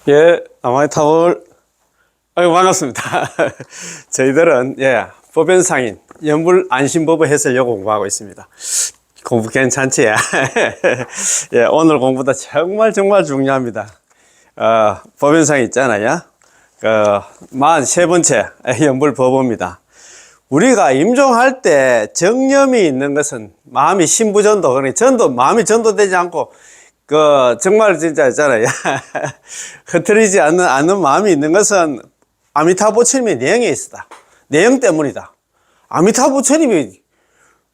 예, 아마이타올. 아유, 반갑습니다. 저희들은, 법연상인, 연불 안심법의 해설을 공부하고 있습니다. 공부 괜찮지? 예, 오늘 공부도 정말 중요합니다. 법연상 있잖아요. 43번째 연불 법입니다. 우리가 임종할 때 정념이 있는 것은 마음이 신부전도, 그러니 마음이 전도되지 않고 정말 진짜 있잖아요. 흐트리지 않는 마음이 있는 것은 아미타 부처님의 내용에 있었다. 내용 때문이다. 아미타 부처님이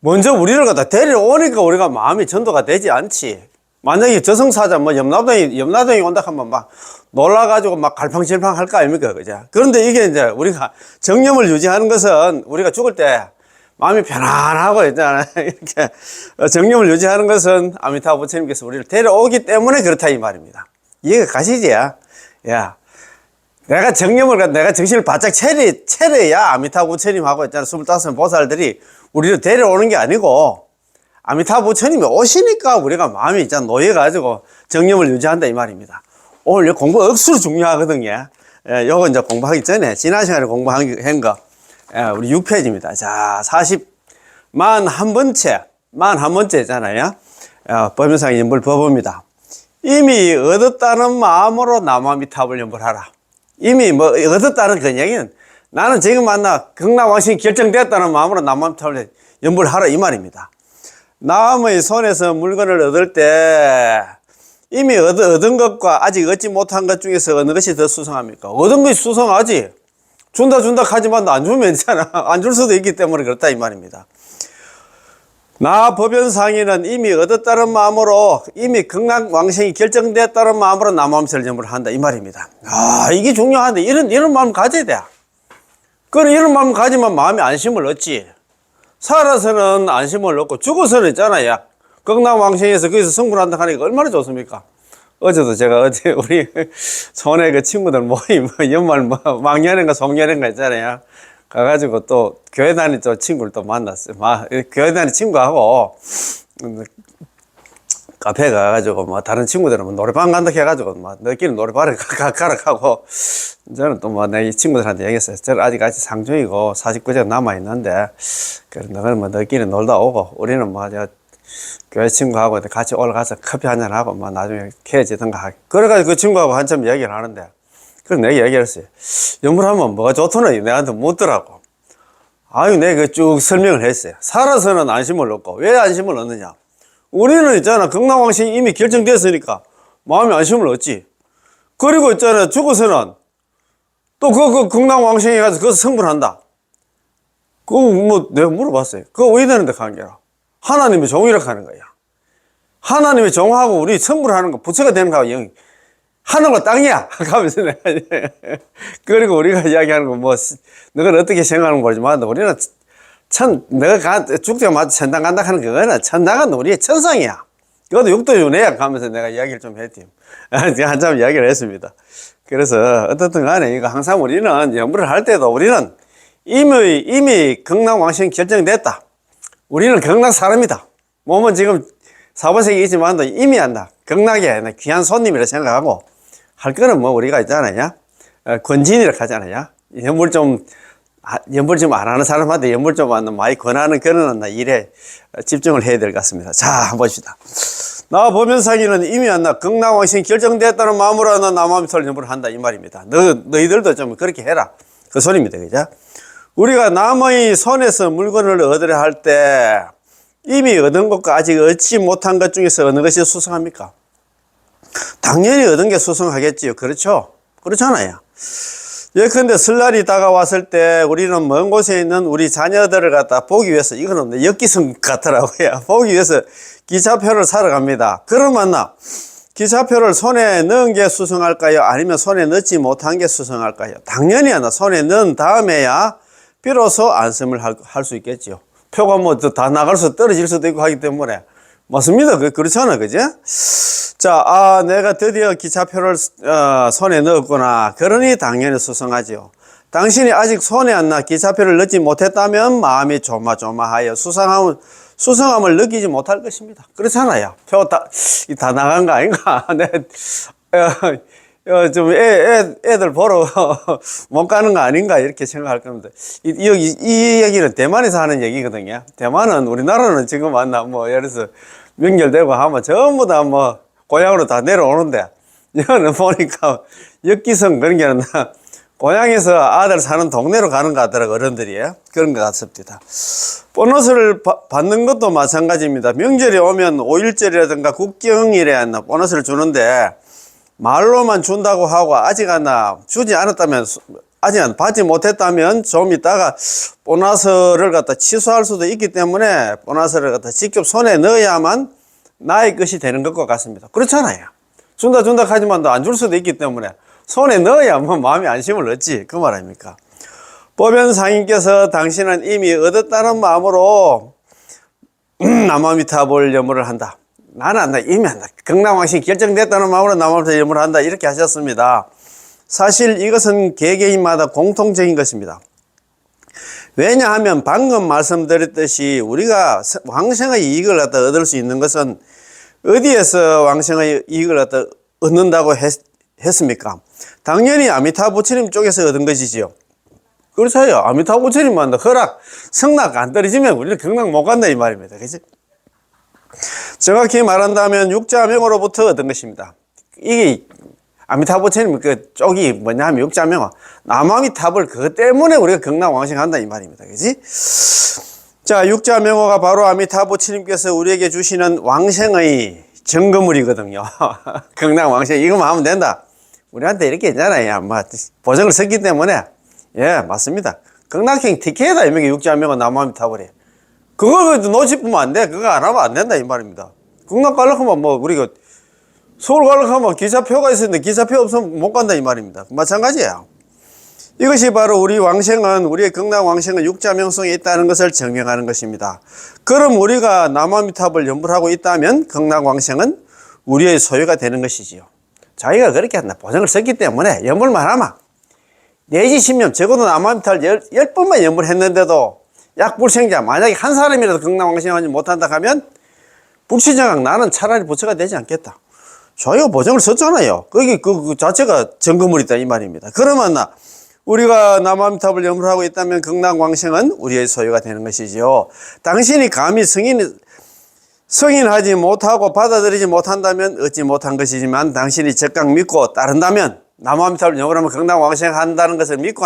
먼저 우리를 갖다 데려오니까 우리가 마음이 전도가 되지 않지. 만약에 저승사자 염라동이 온다 하면 막 놀라가지고 막 갈팡질팡 할 거 아닙니까? 그죠? 그런데 이게 이제 우리가 정념을 유지하는 것은 우리가 죽을 때 마음이 편안하고 있잖아요. 이렇게 정념을 유지하는 것은 아미타 부처님께서 우리를 데려오기 때문에 그렇다 이 말입니다. 이해가 가시지? 야, 내가 정신을 바짝 차려야 아미타 부처님하고 있잖아. 25보살들이 우리를 데려오는 게 아니고 아미타 부처님이 오시니까 우리가 마음이 있잖아. 놓여가지고 정념을 유지한다 이 말입니다. 오늘 공부 억수로 중요하거든요. 요거 이제 공부하기 전에 지난 시간에 공부한 거. 우리 6페이지입니다. 자, 41번째잖아요. 법연상 연불 법입니다. 이미 얻었다는 마음으로 남아미탑을 연불하라. 이미 얻었다는 그 얘기는 나는 지금 극락왕신이 결정됐다는 마음으로 남아미탑을 연불하라 이 말입니다. 남의 손에서 물건을 얻을 때 이미 얻은 것과 아직 얻지 못한 것 중에서 어느 것이 더 수성합니까? 얻은 것이 수성하지. 준다 하지만 안 주면 괜찮아. 안 줄 수도 있기 때문에 그렇다 이 말입니다. 나 법연상인은 이미 얻었다는 마음으로 이미 극락왕생이 결정됐다는 마음으로 남아미탑을 연불한다 이 말입니다. 이게 중요한데 이런 마음 가져야 돼. 이런 마음 가지면 마음이 안심을 얻지. 살아서는 안심을 얻고 죽어서는 있잖아요. 극락왕생에서 거기서 성불한다 하니까 얼마나 좋습니까? 어제도 제가 우리 손에 그 친구들 모임, 연말 막년인가 송년인가 있잖아요. 가가지고 또 교회 다니는 친구를 또 만났어요. 교회 다니는 친구하고 카페 가가지고 다른 친구들은 노래방 간다 해가지고 너희끼리 노래방에 가라 하고 저는 또 내 친구들한테 얘기했어요. 저는 아직 상중이고 49세 남아있는데 그래 너희는 너희끼리 놀다 오고 우리는 교회 친구하고 같이 올라가서 커피 한잔 하고 나중에 헤어지던가 하게. 그래가지고 그 친구하고 한참 얘기를 하는데 그래서 내가 얘기를 했어요. 연불하면 뭐가 좋더나 내한테 묻더라고. 내가 쭉 설명을 했어요. 살아서는 안심을 얻고 왜 안심을 얻느냐. 우리는 있잖아 극락왕신이 이미 결정됐으니까 마음이 안심을 얻지. 그리고 있잖아 죽어서는 또 극락왕신에 가서 거기서 성불한다. 내가 물어봤어요. 그거 왜 되는데 관계라. 하나님의 종이라고 하는 거야. 하나님의 종하고 우리 성불하는 거 부처가 되는 거하고 하늘과 땅이야. 하면서 내가 그리고 우리가 이야기하는 거 너가 어떻게 생각하는 거지 우리는 내가 죽을 때마다 천당 간다 하는 그거는 천당은 우리의 천상이야. 그것도 육도윤회야 하면서 내가 이야기를 좀 했지. 한참 이야기를 했습니다. 그래서 어떻든 간에 이거 항상 우리는 연불을 할 때도 우리는 이미 극락왕신 결정됐다. 우리는 극락 사람이다. 몸은 지금 사번sek이 있지만 이미 한다. 극락에 귀한 손님이라 생각하고 할 거는 우리가 있잖아요. 권진이라고 하잖아요. 연불 좀 안 하는 사람한테 연불 좀 많이 권하는 그런 일에 집중을 해야 될 것 같습니다. 자, 한번 봅시다. 나 법연상인은 이미 극락왕신 결정됐다는 마음으로 남아미탑을 연불을 한다 이 말입니다. 너희들도 좀 그렇게 해라. 그 소리입니다. 그죠? 우리가 남의 손에서 물건을 얻으려 할 때 이미 얻은 것과 아직 얻지 못한 것 중에서 어느 것이 수성합니까? 당연히 얻은 게 수성하겠지요. 그렇죠? 그렇잖아요. 예컨대 설날이 다가왔을 때 우리는 먼 곳에 있는 우리 자녀들을 갖다 보기 위해서 이거는 역기성 같더라고요. 보기 위해서 기차표를 사러 갑니다. 그러면 기차표를 손에 넣은 게 수성할까요? 아니면 손에 넣지 못한 게 수성할까요? 당연히 손에 넣은 다음에야 비로소 안심을 할 수 있겠지요. 표가 다 나갈 수 떨어질 수도 있고 하기 때문에 맞습니다. 그렇잖아. 그죠? 자, 내가 드디어 기차표를 손에 넣었구나. 그러니 당연히 수성하지요. 당신이 아직 손에 기차표를 넣지 못했다면 마음이 조마조마하여 수성함을 느끼지 못할 것입니다. 그렇잖아요. 표 다 나간 거 아닌가? 좀 애들 보러 못 가는 거 아닌가 이렇게 생각할 겁니다. 이 얘기는 대만에서 하는 얘기거든요. 대만은 우리나라는 지금 만나 뭐 예를 들어서 명절 되고 하면 전부 다 뭐 고향으로 다 내려오는데 여기는 보니까 역기성 그런 게 아니라 고향에서 아들 사는 동네로 가는 것 같더라고 어른들이. 그런 것 같습니다. 보너스를 받는 것도 마찬가지입니다. 명절이 오면 5.1절이라든가 국경일에 보너스를 주는데 말로만 준다고 하고 아직 주지 않았다면, 아직 받지 못했다면 좀 이따가 보너스를 갖다 취소할 수도 있기 때문에 보너스를 갖다 직접 손에 넣어야만 나의 것이 되는 것과 같습니다. 그렇잖아요. 준다 하지만 안 줄 수도 있기 때문에 손에 넣어야 뭐 마음이 안심을 얻지. 그 말 아닙니까? 보변상인께서 당신은 이미 얻었다는 마음으로 남아미타불 염불을 한다. 나는 이미 한다. 극락왕신 결정됐다는 마음으로 남아미타불 염불을 한다. 이렇게 하셨습니다. 사실 이것은 개개인마다 공통적인 것입니다. 왜냐하면 방금 말씀드렸듯이 우리가 왕생의 이익을 갖다 얻을 수 있는 것은 어디에서 왕생의 이익을 갖다 얻는다고 했습니까? 당연히 아미타 부처님 쪽에서 얻은 것이지요. 그렇죠. 아미타 부처님만 허락, 성락 안 떨어지면 우리는 극락 못 간다 이 말입니다. 그치? 정확히 말한다면 육자명으로부터 얻은 것입니다. 이게 아미타 부처님 그 쪽이 뭐냐면 육자명화, 남아미타불 그것 때문에 우리가 극락 왕생한다 이 말입니다. 그치? 자, 육자명화가 바로 아미타 부처님께서 우리에게 주시는 왕생의 증거물이거든요. 극락 왕생 이거만 하면 된다. 우리한테 이렇게 있잖아요. 뭐 보증을 썼기 때문에. 예, 맞습니다. 극락행 티켓이다. 이게 육자명화 남아미타불이. 그거 놓치면 안 돼. 그거 안 하면 안 된다 이 말입니다. 극락 가려고 하면 뭐 우리가 서울 가려고 하면 기차표가 있었는데 기차표 없으면 못 간다 이 말입니다. 마찬가지예요. 이것이 바로 우리의 극락 왕생은 육자명성에 있다는 것을 증명하는 것입니다. 그럼 우리가 남아미타불 염불하고 있다면 극락 왕생은 우리의 소유가 되는 것이지요. 자기가 그렇게 한다. 보증을 썼기 때문에 염불만 하면 내지 10년, 적어도 남아미타불 10번만 염불했는데도 약불생자, 만약에 한 사람이라도 극락 왕생하지 못한다 하면 불치정학 나는 차라리 부처가 되지 않겠다. 자기가 보증을 썼잖아요. 그게 그 자체가 증거물이다 이 말입니다. 그러면 우리가 남아미타불 염불하고 있다면 극락 왕생은 우리의 소유가 되는 것이지요. 당신이 감히 승인하지 못하고 받아들이지 못한다면 얻지 못한 것이지만 당신이 적극 믿고 따른다면 남아미타불 염불하면 극락 왕생 한다는 것을 믿고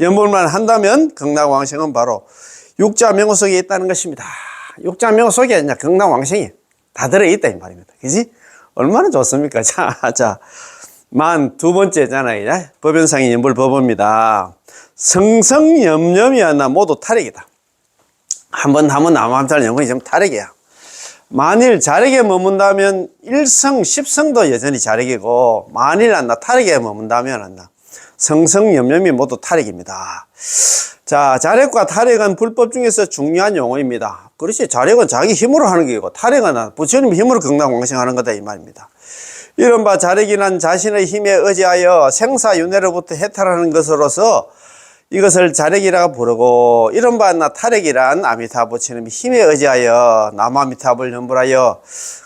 염불만 한다면 극락 왕생은 바로 육자명호 속에 있다는 것입니다. 육자명호 속에 이제 극락 왕생이 다 들어있다 이 말입니다. 그지? 얼마나 좋습니까? 자. 42번째잖아요. 법연상의 염불법입니다. 성성염염이 모두 탈핵이다. 한번 하면 남아미타불 염불이 좀 탈핵이야. 만일 자력에 머문다면 1성, 10성도 여전히 자력이고 만일 탈핵에 머문다면 성성염염이 모두 탈핵입니다. 자, 자력과 탈핵은 불법 중에서 중요한 용어입니다. 그렇지. 자력은 자기 힘으로 하는 게고 탈핵은 부처님 힘으로 극락 왕생하는 거다 이 말입니다. 이른바 자력이란 자신의 힘에 의지하여 생사윤회로부터 해탈하는 것으로서 이것을 자력이라고 부르고, 이른바 탈핵이란 아미타 부처님의 힘에 의지하여 남아미타불 염불하여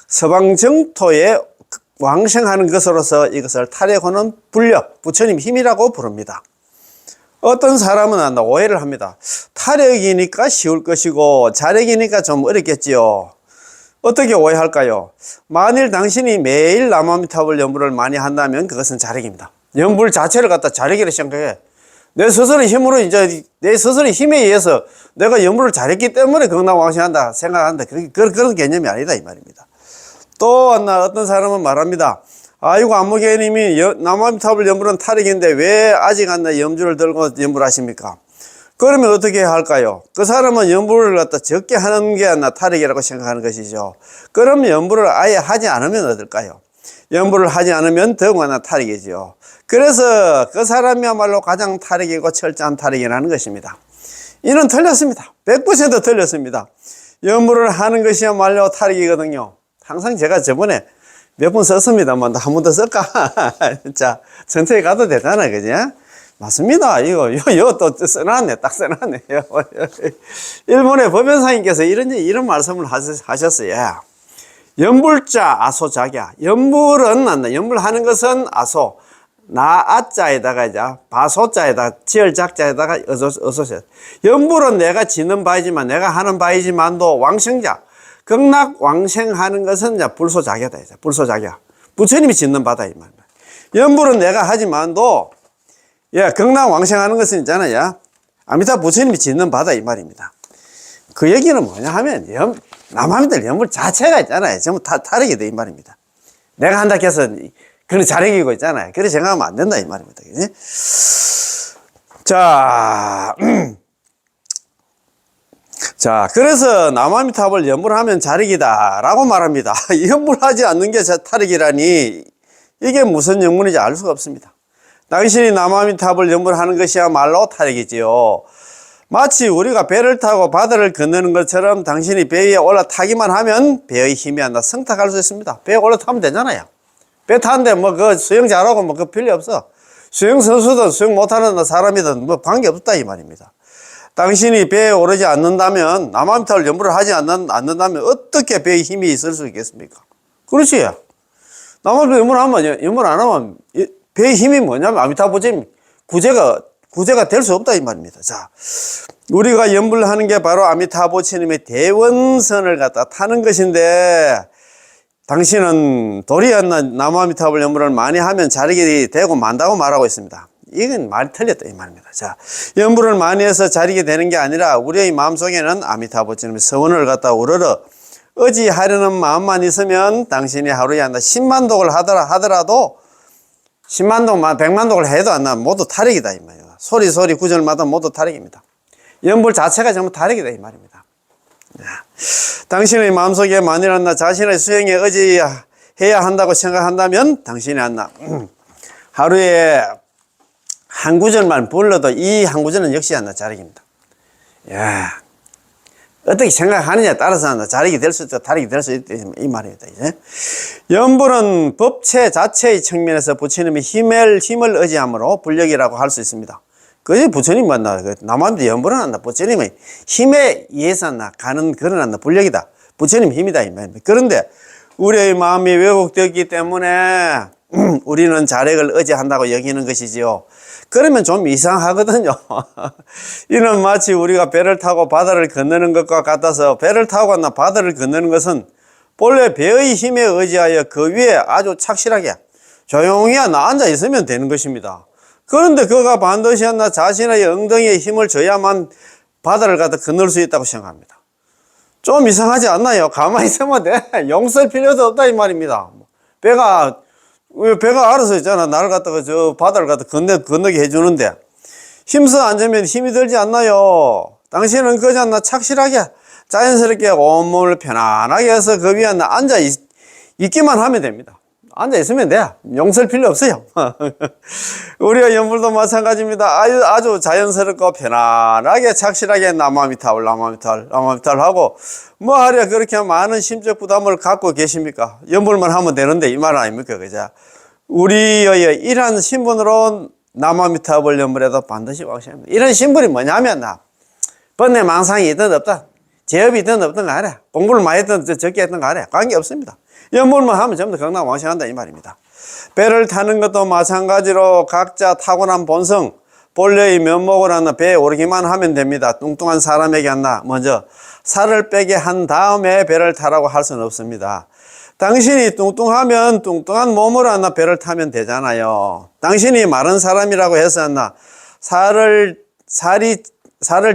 서방 정토에 왕생하는 것으로서 이것을 탈핵하는 불력, 부처님 힘이라고 부릅니다. 어떤 사람은 오해를 합니다. 탈핵이니까 쉬울 것이고 자력이니까 좀 어렵겠지요. 어떻게 오해할까요? 만일 당신이 매일 남아미타불 염불을 많이 한다면 그것은 자력입니다. 염불 자체를 갖다 자력이라 생각해. 내 스스로의 힘으로 내 스스로의 힘에 의해서 내가 염불을 잘했기 때문에 극락 왕생한다 생각한다. 그런 개념이 아니다 이 말입니다. 또 어떤 사람은 말합니다. 아이고 안무개님이 남아미타불 염불은 탈핵인데 왜 아직 염주를 들고 염불하십니까? 그러면 어떻게 해야 할까요? 그 사람은 염불을 갖다 적게 하는 게 탈핵이라고 생각하는 것이죠. 그럼 염불을 아예 하지 않으면 어떨까요? 염불을 하지 않으면 더구나 탈핵이죠. 그래서 그 사람이야말로 가장 탈핵이고 철저한 탈핵이라는 것입니다. 이는 틀렸습니다. 100% 틀렸습니다. 염불을 하는 것이야말로 탈핵이거든요. 항상 제가 저번에 몇 번 썼습니다만 한 번 더 쓸까? 자, 천천히 가도 되잖아, 그지? 맞습니다. 이거 또 써놨네. 딱 써놨네. 일본의 법연사님께서 이런 말씀을 하셨어요. 염불자 아소작야. 염불하는 것은 아소. 나아자에다가 이제 바소자에다가 지을작자에다가 어소세. 연불은 내가 짓는 바이지만 내가 하는 바이지만도 왕생자 극락왕생하는 것은 이제 불소자교다. 이제 불소자교. 부처님이 짓는 바다 이 말입니다. 연불은 내가 하지만도 예, 극락왕생하는 것은 있잖아요. 아미타 부처님이 짓는 바다 이 말입니다. 그 얘기는 뭐냐 하면 남아미들 연불 자체가 있잖아요. 전부 다 다르게 돼 이 말입니다. 내가 한다 해서 그런 자력이고 있잖아요. 그렇게 생각하면 안 된다 이 말입니다. 그지? 자, 자, 그래서 남아미탑을 연불하면 자력이다라고 말합니다. 연불하지 않는 게 타력이라니 이게 무슨 영문인지 알 수가 없습니다. 당신이 남아미탑을 연불하는 것이야말로 타력이지요. 마치 우리가 배를 타고 바다를 건너는 것처럼 당신이 배 위에 올라타기만 하면 배의 힘이 안 나 성탁할 수 있습니다. 배에 올라타면 되잖아요. 배 타는데 뭐 그 수영 잘하고 뭐 그 필요 없어. 수영 선수든 수영 못하는 사람이든 뭐 관계 없다 이 말입니다. 당신이 배에 오르지 않는다면 남아미탑을 연불을 하지 않는다면 어떻게 배에 힘이 있을 수 있겠습니까? 그렇지. 남아미탑 연불 안 하면 배의 힘이 뭐냐면 아미타 부처님 구제가 될 수 없다 이 말입니다. 자, 우리가 연불하는 게 바로 아미타부처님의 대원선을 갖다 타는 것인데 당신은 도리였나 남아미타불 연불을 많이 하면 자력이 되고 만다고 말하고 있습니다. 이건 말이 틀렸다 이 말입니다. 자, 연불을 많이 해서 자력이 되는 게 아니라 우리의 마음속에는 아미타부처님의 서원을 갖다 우러러 의지하려는 마음만 있으면 당신이 하루에 한다 10만 독을 하더라도 10만 독, 100만 독을 해도 안 나 모두 타력이다 이 말이에요. 소리 구절마다 모두 타력입니다. 연불 자체가 전부 타력이다 이 말입니다. 당신의 마음속에 만일 자신의 수행에 의지해야 한다고 생각한다면 당신이 하루에 한 구절만 불러도 이 한 구절은 역시 자력입니다. 야, 어떻게 생각하느냐에 따라서 자력이 될 수 있다, 타력이 될 수 있다 이 말입니다. 이제 연불은 법체 자체의 측면에서 부처님의 힘을 의지함으로 불력이라고 할 수 있습니다. 그게 부처님 남아미도 연불은 부처님의 힘에 의해서 가는 그런 불력이다. 부처님 힘이다 이 말입니다. 그런데 우리의 마음이 왜곡되었기 때문에 우리는 자력을 의지한다고 여기는 것이지요. 그러면 좀 이상하거든요. 이는 마치 우리가 배를 타고 바다를 건너는 것과 같아서 배를 타고 바다를 건너는 것은 본래 배의 힘에 의지하여 그 위에 아주 착실하게 조용히 앉아 있으면 되는 것입니다. 그런데 그가 반드시 자신의 엉덩이에 힘을 줘야만 바다를 갖다 건널 수 있다고 생각합니다. 좀 이상하지 않나요? 가만히 있으면 돼. 용서할 필요도 없다 이 말입니다. 배가 알아서 있잖아. 나를 갖다가 저 바다를 갖다 건너게 해주는데 힘써 앉으면 힘이 들지 않나요? 당신은 그저 착실하게 자연스럽게 온몸을 편안하게 해서 그 위에 앉아 있기만 하면 됩니다. 앉아 있으면 돼. 용서할 필요 없어요. 우리가 연불도 마찬가지입니다. 아주 자연스럽고 편안하게 착실하게 남아미타불 하고 뭐 하랴 그렇게 많은 심적 부담을 갖고 계십니까? 연불만 하면 되는데 이 말 아닙니까? 그죠? 우리의 이러한 신분으로 남아미타불 연불에도 반드시 왕생합니다. 이런 신분이 뭐냐면 번뇌 망상이 있든 없다. 제업이 있든 없든 간에 공부를 많이 했든 적게 했든 간에 관계없습니다. 연불만 하면 전부 다 극락왕생한다 이 말입니다. 배를 타는 것도 마찬가지로 각자 타고난 본성, 본래의 면목을 배에 오르기만 하면 됩니다. 뚱뚱한 사람에게 먼저 살을 빼게 한 다음에 배를 타라고 할 수는 없습니다. 당신이 뚱뚱하면 뚱뚱한 몸으로 배를 타면 되잖아요. 당신이 마른 사람이라고 해서 살을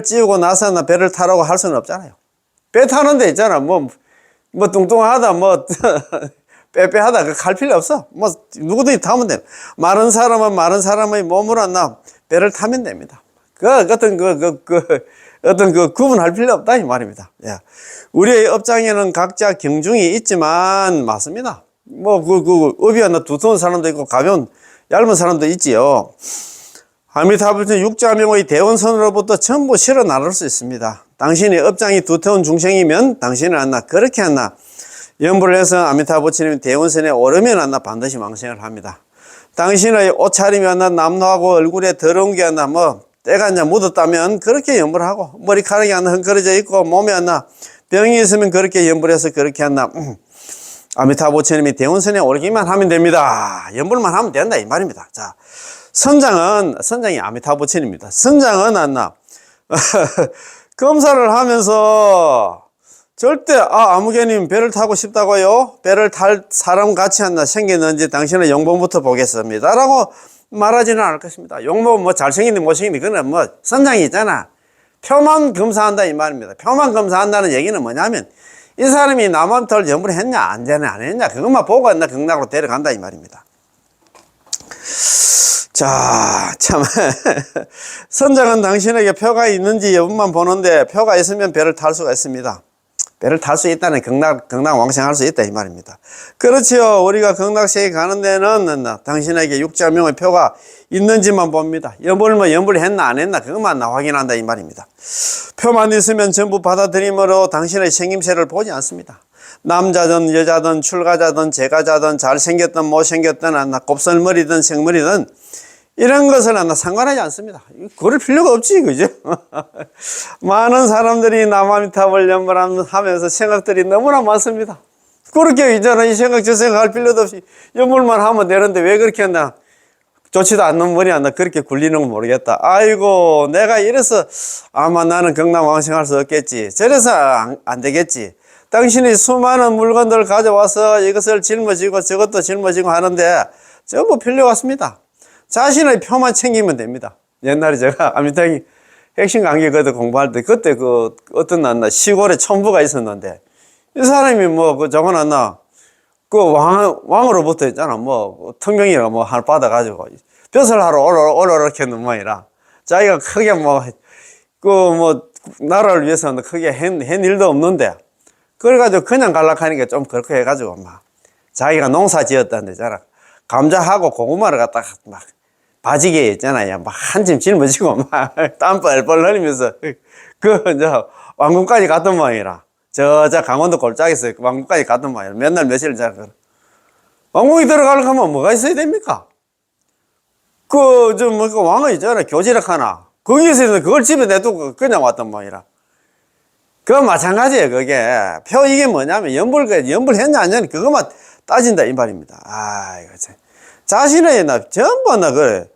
찌우고 나서 배를 타라고 할 수는 없잖아요. 배 타는 데 있잖아. 뭐 뚱뚱하다, 빼빼하다, 갈 필요 없어. 누구든지 타면 돼. 마른 사람은 마른 사람의 몸으로 배를 타면 됩니다. 어떤 구분할 필요 없다, 이 말입니다. 예. 우리의 업장에는 각자 경중이 있지만, 맞습니다. 업이 두터운 사람도 있고, 가벼운, 얇은 사람도 있지요. 아미타불처 육자명의 대원선으로부터 전부 실어 나눌 수 있습니다. 당신의 업장이 두터운 중생이면 당신은 그렇게 연불을 해서 아미타부처님 대원선에 오르면 반드시 왕생을 합니다. 당신의 옷차림이 남노하고 얼굴에 더러운 게 때가 묻었다면 그렇게 연불하고 머리카락이 헝클어져 있고 몸에 병이 있으면 그렇게 연불해서 그렇게 아미타불 부처님이 대운선에 오르기만 하면 됩니다. 연불만 하면 된다 이 말입니다. 자, 선장이 아미타불 부처님입니다. 선장은 안나 검사를 하면서 절대 아무개님 배를 타고 싶다고요? 배를 탈 사람 같이 한나 생겼는지 당신의 용범부터 보겠습니다 라고 말하지는 않을 것입니다. 용범 뭐 잘생긴데 못생긴데 그건 뭐 선장이 있잖아. 표만 검사한다 이 말입니다. 표만 검사한다는 얘기는 뭐냐면 이 사람이 남한테를 연불 했냐 안 했냐 그것만 보고 나 극락으로 데려간다 이 말입니다. 자, 참 선장은 당신에게 표가 있는지 여부만 보는데 표가 있으면 배를 탈 수가 있습니다. 배를 탈 수 있다는 극락 왕생할 수 있다 이 말입니다. 그렇지요. 우리가 극락세계 가는 데는 당신에게 육자명의 표가 있는지만 봅니다. 연불 했나 안 했나 그것만 확인한다 이 말입니다. 표만 있으면 전부 받아들임으로 당신의 생김새를 보지 않습니다. 남자든 여자든 출가자든 재가자든 잘생겼든 못생겼든 곱슬머리든 생머리든 이런 것을 상관하지 않습니다. 그럴 필요가 없지, 그죠? 많은 사람들이 남아미타불 연불하면서 생각들이 너무나 많습니다. 그렇게 이제는 이 생각 저 생각 할 필요도 없이 연불만 하면 되는데 왜 그렇게 한다? 좋지도 않는 머리 한다. 그렇게 굴리는 건 모르겠다. 아이고, 내가 이래서 아마 나는 극락왕생할 수 없겠지. 저래서 안 되겠지. 당신이 수많은 물건들을 가져와서 이것을 짊어지고 저것도 짊어지고 하는데 전부 필요가 없습니다. 자신의 표만 챙기면 됩니다. 옛날에 제가 아미타불 핵심 강의 그때 공부할 때 그때 그 어떤 시골에 촌부가 있었는데 이 사람이 뭐 적어놨나 그 왕으로부터 있잖아 뭐 통명이라 뭐 하나 받아가지고 벼슬 하러 오로록 했는 모양이라 자기가 크게 나라를 위해서는 크게 한 일도 없는데 그래가지고 그냥 갈락하니까 좀 그렇게 해가지고 막 자기가 농사 지었다는 데잖아 감자하고 고구마를 갖다가 막 바지게 있잖아요. 막 한 짐 짊어지고 막 땀 뻘뻘 흘리면서 이제 왕궁까지 갔던 모양이라. 저 강원도 골짜기에서 왕궁까지 갔던 모양이라. 맨날 며칠 자고. 왕궁에 들어가려고 하면 뭐가 있어야 됩니까? 그 왕은 있잖아. 교지락 하나. 거기에서 그걸 집에 내두고 그냥 왔던 모양이라. 그거 마찬가지예요. 그게 표 이게 뭐냐면 연불했냐 안 했냐 그것만 따진다 이 말입니다. 이거 참. 자신의 전부 그래.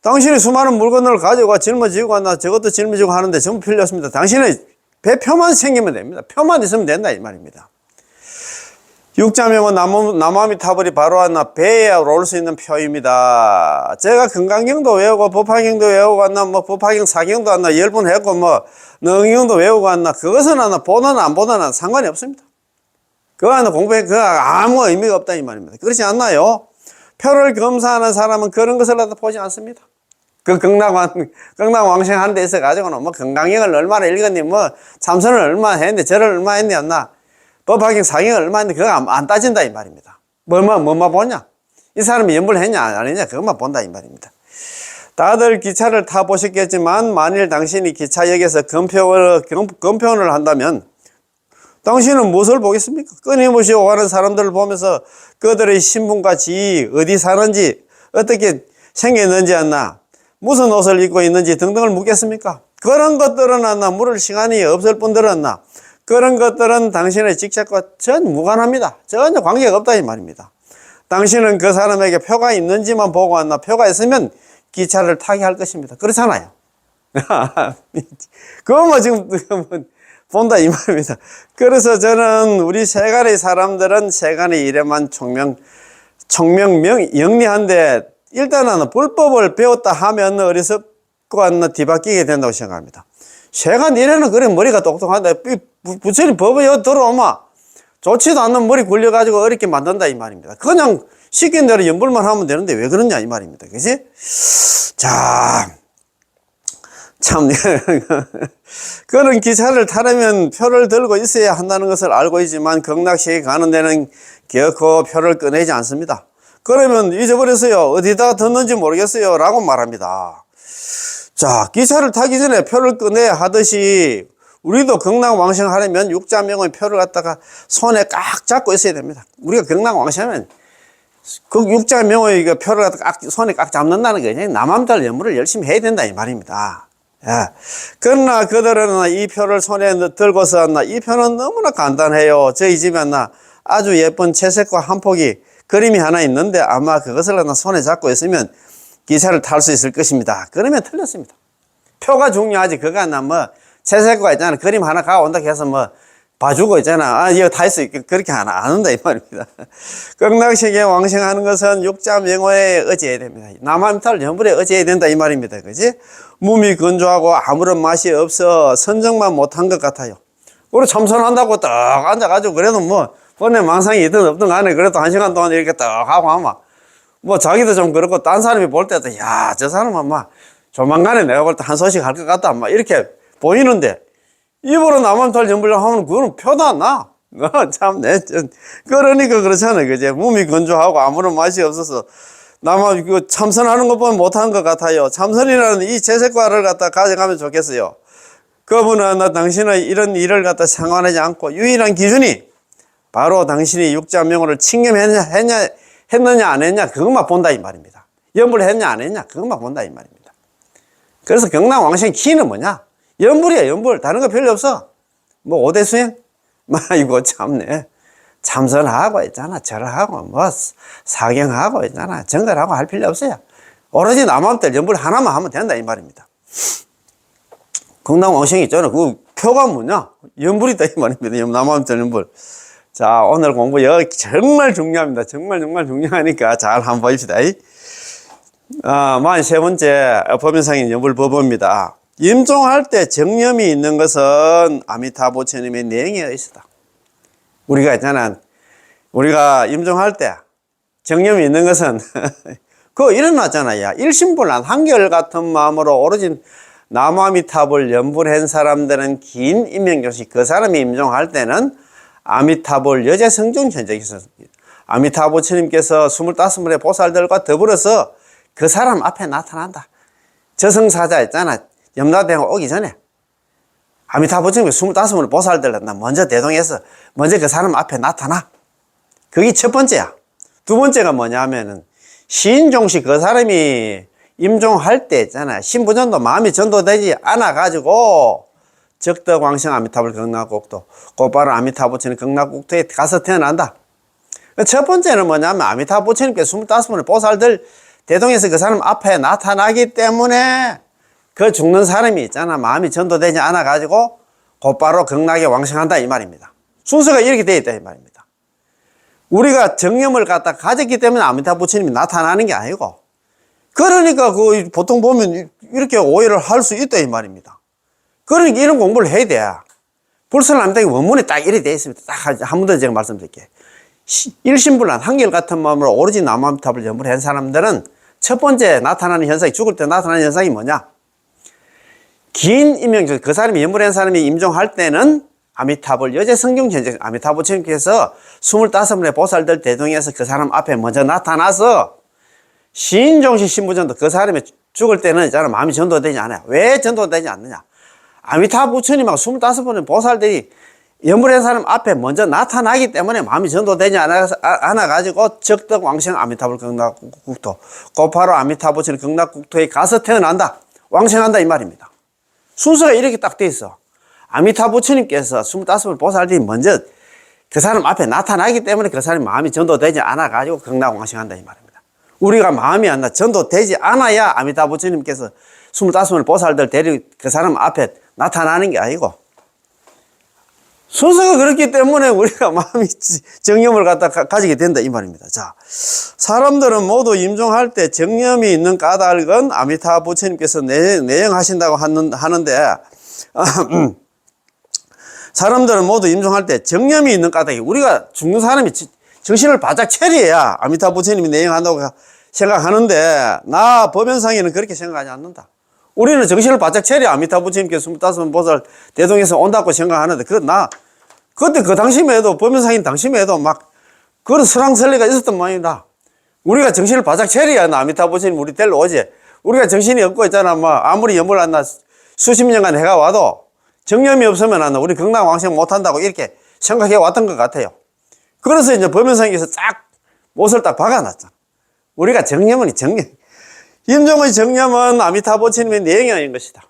당신이 수많은 물건을 가져가 짊어지고 저것도 짊어지고 하는데 전부 필요 없습니다. 당신의 배표만 생기면 됩니다. 표만 있으면 된다 이 말입니다. 육자명은 남아미타불이 바로 배에 올 수 있는 표입니다. 제가 건강경도 외우고 법화경도 외우고 법화경 사경도 10번 했고 능경도 외우고 그것은 보든 안 보든 상관이 없습니다. 그거 공부해 아무 의미가 없다 이 말입니다. 그렇지 않나요? 표를 검사하는 사람은 그런 것을 보지 않습니다. 그 극락왕생 하는 데 있어가지고는 건강경을 얼마나 읽었니, 참선을 얼마나 했는데, 절을 얼마나 했니, 법화경 사경을 얼마나 했는데, 그거 안 따진다, 이 말입니다. 뭐만 보냐? 이 사람이 연불했냐, 안 했냐, 그것만 본다, 이 말입니다. 다들 기차를 타보셨겠지만, 만일 당신이 기차역에서 검표원을 한다면, 당신은 무엇을 보겠습니까? 끊임없이 오가는 사람들을 보면서 그들의 신분과 지위, 어디 사는지, 어떻게 생겼는지 무슨 옷을 입고 있는지 등등을 묻겠습니까? 그런 것들은 물을 시간이 없을 뿐들은 그런 것들은 당신의 직책과 전 무관합니다. 전혀 관계가 없다 이 말입니다. 당신은 그 사람에게 표가 있는지만 보고 표가 있으면 기차를 타게 할 것입니다. 그렇잖아요. 그거 지금 본다 이 말입니다. 그래서 저는 우리 세간의 사람들은 세간의 일에만 영리한데 일단은 불법을 배웠다 하면 어리석고 뒤바뀌게 된다고 생각합니다. 세간 일에는 그래 머리가 똑똑한데 부처님 법에 들어오면 좋지도 않는 머리 굴려가지고 어렵게 만든다 이 말입니다. 그냥 시킨 대로 연불만 하면 되는데 왜 그러냐 이 말입니다. 그치? 자, 참 그런 기차를 타려면 표를 들고 있어야 한다는 것을 알고 있지만 극락시에 가는 데는 결코 표를 꺼내지 않습니다. 그러면 잊어버렸어요. 어디다가 뒀는지 모르겠어요 라고 말합니다. 자, 기차를 타기 전에 표를 꺼내야 하듯이 우리도 극락왕생하려면 육자명의 표를 갖다가 손에 꽉 잡고 있어야 됩니다. 우리가 극락왕생하면 그 육자명의 표를 갖다가 손에 꽉 잡는다는 게 아니라 남함달 연물을 열심히 해야 된다 이 말입니다. 예. 그러나 그들은 이 표를 손에 들고서 이 표는 너무나 간단해요. 저희 집에 아주 예쁜 채색과 한 폭이 그림이 하나 있는데 아마 그것을 하나 손에 잡고 있으면 기차를 탈 수 있을 것입니다. 그러면 틀렸습니다. 표가 중요하지. 그거 하나 뭐 채색과 있잖아. 그림 하나 가온다 해서 뭐 봐주고 있잖아. 아, 이거 다 있어. 그렇게 안 한다 이 말입니다. 극락시계 왕생하는 것은 육자명호에 의지해야 됩니다. 남한탈 연불에 의지해야 된다 이 말입니다. 그지? 몸이 건조하고 아무런 맛이 없어 선정만 못한 것 같아요. 우리 참선한다고 딱 앉아가지고 그래도 뭐 번뇌 망상이 있든 없든 간에 그래도 1시간 동안 이렇게 딱 하고 하면 뭐 자기도 좀 그렇고 딴 사람이 볼 때도 야, 저 사람은 막 조만간에 내가 볼 때 한 소식 할 것 같다 막 이렇게 보이는데 입으로 남한탈 연불을 하면 그거는 표도 안 나. 참, 그러니까 그렇잖아요. 그제 몸이 건조하고 아무런 맛이 없어서 나만 그 참선하는 것 보면 못한 것 같아요. 참선이라는 이 재색과를 갖다 가져가면 좋겠어요. 그분은 당신의 이런 일을 갖다 상관하지 않고 유일한 기준이 바로 당신이 육자명호를 했느냐 안 했냐 그것만 본다 이 말입니다. 연불을 했냐 안 했냐 그것만 본다 이 말입니다. 그래서 경락왕생 키는 뭐냐? 연불이야 연불. 다른 거 별로 없어. 뭐 오대수행? 이거 참네. 참선하고 있잖아. 절하고 뭐 사경하고 있잖아. 정갈하고 할 필요 없어요. 오로지 남한들 연불 하나만 하면 된다 이 말입니다. 경락왕생이 있잖아. 그 표가 뭐냐? 연불이다 이 말입니다. 남한들 연불. 자, 오늘 공부 여기 정말 중요합니다. 정말 중요하니까 잘 한번 봅시다. 43번째 법인상인 연불법입니다. 임종할 때 정념이 있는 것은 아미타부처님의 내행에 의해서다. 우리가 있잖아. 우리가 임종할 때 정념이 있는 것은 그거 일어났잖아. 야, 일심불란 한결같은 마음으로 오로지 남아미탑을 연불한 사람들은 긴 임명교시 그 사람이 임종할 때는 아미타불 여제 성종 현장에 있었습니다. 아미타부처님께서 25물의 보살들과 더불어서 그 사람 앞에 나타난다. 저승사자 있잖아. 염라대왕 오기 전에 아미타부처님이 25물의 보살들 먼저 대동해서 먼저 그 사람 앞에 나타나. 그게 첫 번째야. 두 번째가 뭐냐면은 시인종시 그 사람이 임종할 때 있잖아. 신부전도 마음이 전도되지 않아가지고 적덕왕생 아미타불 극락국토 곧바로 아미타부처님 극락국토에 가서 태어난다. 첫 번째는 뭐냐면 아미타부처님께 25물의 보살들 대동해서 그 사람 앞에 나타나기 때문에 그 죽는 사람이 있잖아. 마음이 전도되지 않아가지고 곧바로 극락에 왕생한다 이 말입니다. 순서가 이렇게 되어 있다 이 말입니다. 우리가 정념을 갖다 가졌기 때문에 아미타부처님이 나타나는 게 아니고 그러니까 그 보통 보면 이렇게 오해를 할 수 있다 이 말입니다. 그러니까 이런 공부를 해야 돼. 불설남당의 원문에 딱 이렇게 되어 있습니다. 딱 한 번 더 제가 말씀드릴게요. 일심불란 한결같은 마음으로 오로지 남아미탑을 연불한 사람들은 첫 번째 나타나는 현상이 죽을 때 나타나는 현상이 뭐냐? 긴 임명, 그 사람이 연불한 사람이 임종할 때는 아미타불 여제 성경 현장 아미타부처님께서 25물의 보살들 대동해서 그 사람 앞에 먼저 나타나서 시인종시 신부전도 그 사람이 죽을 때는 있잖아 마음이 전도되지 않아요. 왜 전도되지 않느냐? 아미타부처님하고 25분의 보살들이 연불한 사람 앞에 먼저 나타나기 때문에 마음이 전도되지 않아가지고 적덕왕생 아미타불 극락국토 곧바로 아미타부처님 극락국토에 가서 태어난다. 왕생한다 이 말입니다. 순서가 이렇게 딱 돼 있어. 아미타부처님께서 25분 보살들이 먼저 그 사람 앞에 나타나기 때문에 그 사람이 마음이 전도되지 않아가지고 극락왕생한다 이 말입니다. 우리가 마음이 안 나 전도되지 않아야 아미타부처님께서 25분 보살들 데리고 그 사람 앞에 나타나는 게 아니고 순서가 그렇기 때문에 우리가 마음이 정념을 갖다 가지게 된다 이 말입니다. 자, 사람들은 모두 임종할 때 정념이 있는 까닭은 아미타부처님께서 내영하신다고 하는데 사람들은 모두 임종할 때 정념이 있는 까닭이 우리가 죽는 사람이 정신을 바짝 차려야 아미타부처님이 내영한다고 생각하는데 나 법연상에는 그렇게 생각하지 않는다. 우리는 정신을 바짝 차려 아미타부처님께서 25보살 대동에서 온다고 생각하는데 그때 그 당시만 해도 법연상인 당시만 해도 막 그런 설왕설래가 있었던 모양이다. 우리가 정신을 바짝 차려야 아미타부처님 우리 데리러 오지. 우리가 정신이 없고 있잖아. 뭐 아무리 염을 안 나 수십 년간 해가 와도 정념이 없으면 우리 극락왕생 못한다고 이렇게 생각해 왔던 것 같아요. 그래서 이제 법연상에서 쫙 못을 딱 박아놨잖아. 우리가 임종의 정념은 아미타부처님의 내영인 것이다.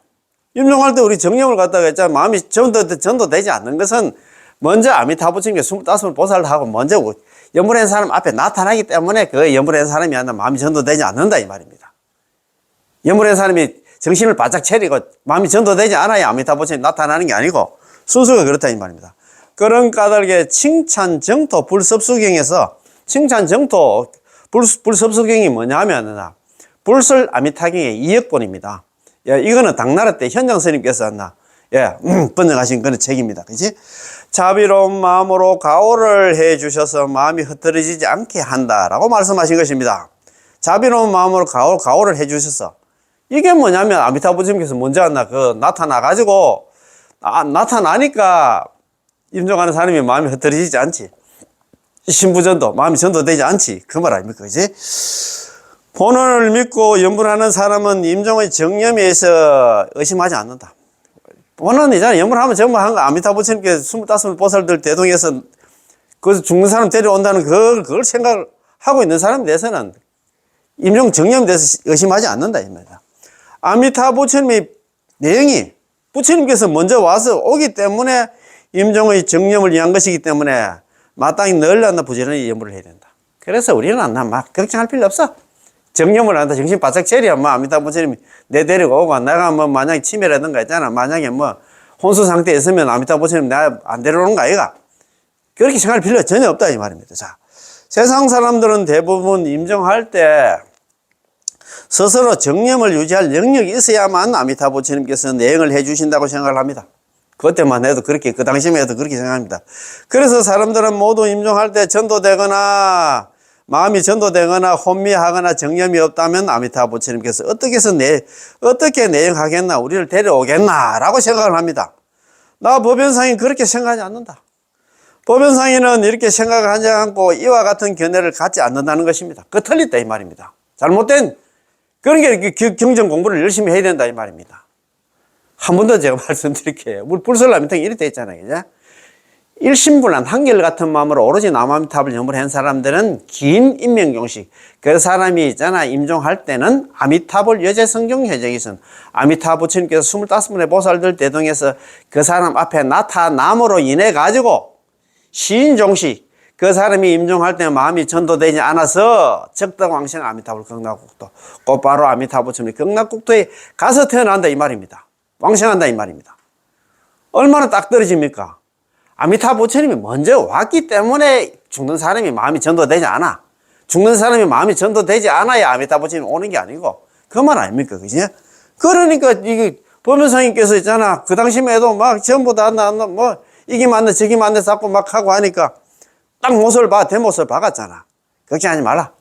임종할 때 우리 정념을 갖다가 했잖아. 마음이 전도되지 않는 것은 먼저 아미타 부처님께 25을 보살을 하고 먼저 염불한 사람 앞에 나타나기 때문에 그 염불한 사람이 아니라 마음이 전도되지 않는다 이 말입니다. 염불한 사람이 정신을 바짝 차리고 마음이 전도되지 않아야 아미타 부처님이 나타나는 게 아니고 순수가 그렇다 이 말입니다. 그런 까닭에 칭찬정토 불섭수경에서 칭찬정토 불섭수경이 뭐냐 하면 불설 아미타경의 2역본입니다. 예, 이거는 당나라 때 현장 스님께서 번역하신 그런 책입니다. 그지? 자비로운 마음으로 가호를 해 주셔서 마음이 흐트러지지 않게 한다라고 말씀하신 것입니다. 자비로운 마음으로 가호를 해 주셔서 이게 뭐냐면 아미타부 스님께서 먼저 나타나가지고 나타나니까 임종하는 사람이 마음이 흐트러지지 않지. 신부전도 마음이 전도되지 않지. 그 말 아닙니까? 그지? 본원을 믿고 염불하는 사람은 임종의 정념에서 의심하지 않는다. 본원이잖아. 염불하면 전부 한 거. 아미타부 스님께 25보살들 대동해서 그 죽는 사람 데려온다는 그걸 생각하고 있는 사람에 대해서는 임종 정념에 대해서 의심하지 않는다. 입니다. 아미타부 스님의 내용이 부처님께서 먼저 와서 오기 때문에 임종의 정념을 위한 것이기 때문에 마땅히 늘 부지런히 염불을 해야 된다. 그래서 우리는 막 걱정할 필요 없어. 정념을 한다. 정신 바짝 차려야 아미타부 스님이 내 데리고 오고 내가 만약에 치매라든가 있잖아. 만약에 혼수 상태에 있으면 아미타부 스님 내가 안 데려오는 거 아이가? 그렇게 생각할 필요 전혀 없다 이 말입니다. 자, 세상 사람들은 대부분 임종할 때 스스로 정념을 유지할 능력이 있어야만 아미타부 스님께서 내행을 해 주신다고 생각을 합니다. 그때만 해도 그렇게, 그 당시만 해도 그렇게 생각합니다. 그래서 사람들은 모두 임종할 때 전도되거나 마음이 전도되거나 혼미하거나 정념이 없다면 아미타부 스님께서 어떻게 내행하겠나, 우리를 데려오겠나 라고 생각을 합니다. 나 법연상인 그렇게 생각하지 않는다. 법연상인은 이렇게 생각하지 않고 이와 같은 견해를 갖지 않는다는 것입니다. 그 틀렸다 이 말입니다. 잘못된 그런 게 경전 공부를 열심히 해야 된다 이 말입니다. 한 번 더 제가 말씀드릴게요. 우리 불설라미탕이 이렇게 돼 있잖아요. 그죠? 일심불란 한결같은 마음으로 오로지 남아미탑을 염불한 사람들은 긴 인명경식, 그 사람이 있잖아 임종할 때는 아미타불 여제성경 해적이선 아미타 부처님께서 25분의 보살들 대동해서 그 사람 앞에 나타남으로 인해 가지고 시인종식, 그 사람이 임종할 때 마음이 전도되지 않아서 적덕왕생 아미타불 극락국도 곧바로 아미타 부처님이 극락국도에 가서 태어난다 이 말입니다. 왕생한다 이 말입니다. 얼마나 딱 떨어집니까? 아미타 부처님이 먼저 왔기 때문에 죽는 사람이 마음이 전도되지 않아. 죽는 사람이 마음이 전도되지 않아야 아미타 부처님이 오는 게 아니고 그 말 아닙니까? 그지? 그러니까 이게 법연상님께서 있잖아. 그 당시에도 막 전부 다 이게 맞네 저게 맞네 자꾸 막 하고 하니까 딱 모습을 대모습을 박았잖아. 걱정하지 말라.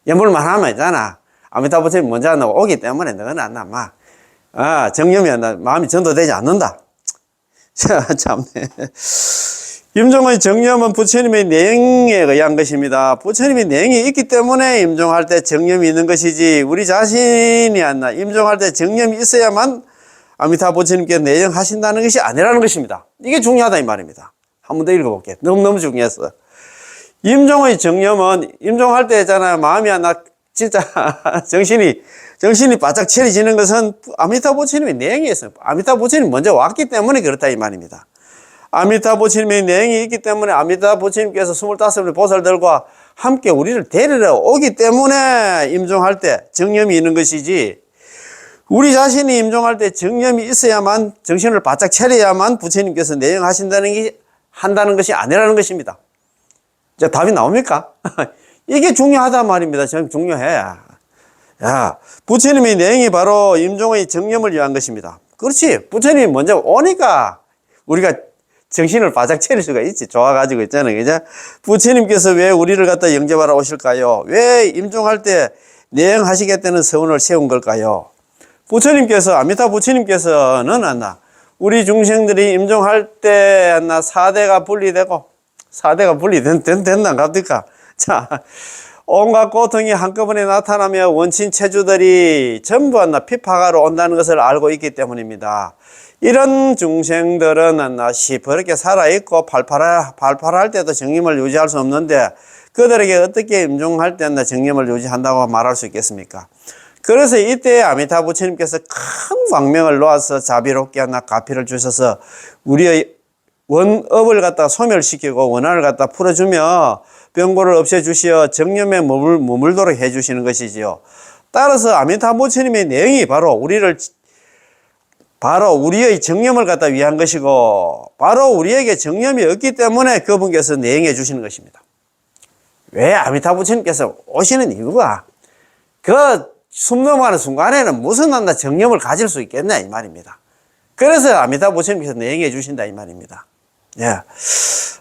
염불만 하면 있잖아. 아미타 부처님이 먼저 오기 때문에 너는 정념이 마음이 전도되지 않는다. 참네. 임종의 정념은 부처님의 내행에 의한 것입니다. 부처님의 내행이 있기 때문에 임종할 때 정념이 있는 것이지 우리 자신이 임종할 때 정념이 있어야만 아미타 부처님께 내행하신다는 것이 아니라는 것입니다. 이게 중요하다 이 말입니다. 한 번 더 읽어볼게요. 너무너무 중요했어. 임종의 정념은 임종할 때 있잖아요. 마음이 진짜 정신이 바짝 차려지는 것은 아미타 부처님의 내행이 있어요. 아미타 부처님이 먼저 왔기 때문에 그렇다 이 말입니다. 아미타 부처님의 내행이 있기 때문에 아미타 부처님께서 25의 보살들과 함께 우리를 데리러 오기 때문에 임종할 때 정념이 있는 것이지 우리 자신이 임종할 때 정념이 있어야만 정신을 바짝 차려야만 부처님께서 한다는 것이 아니라는 것입니다. 자, 답이 나옵니까? 이게 중요하단 말입니다. 참 중요해. 야, 부처님의 내행이 바로 임종의 정념을 위한 것입니다. 그렇지. 부처님이 먼저 오니까 우리가 정신을 바짝 차릴 수가 있지. 좋아가지고 있잖아요. 그죠? 부처님께서 왜 우리를 갖다 영접하러 오실까요? 왜 임종할 때 내행하시겠다는 서운을 세운 걸까요? 부처님께서, 아미타 부처님께서는 우리 중생들이 임종할 때 사대가 분리되고, 사대가 분리된다, 갑니까? 자, 온갖 고통이 한꺼번에 나타나며 원친 체주들이 전부 피파가로 온다는 것을 알고 있기 때문입니다. 이런 중생들은 시퍼렇게 살아있고 발팔할 때도 정념을 유지할 수 없는데 그들에게 어떻게 임종할 때 정념을 유지한다고 말할 수 있겠습니까? 그래서 이때 아미타 부처님께서 큰 광명을 놓아서 자비롭게 가피를 주셔서 우리의 원업을 갖다 소멸시키고 원한을 갖다 풀어주며 병고를 없애주시어 정념에 머물도록 해주시는 것이지요. 따라서 아미타 부처님의 내용이 바로 우리의 정념을 갖다 위한 것이고, 바로 우리에게 정념이 없기 때문에 그분께서 내용해 주시는 것입니다. 왜 아미타 부처님께서 오시는 이유가, 숨 넘어가는 순간에는 무슨 정념을 가질 수 있겠냐 이 말입니다. 그래서 아미타 부처님께서 내용해 주신다 이 말입니다. 예.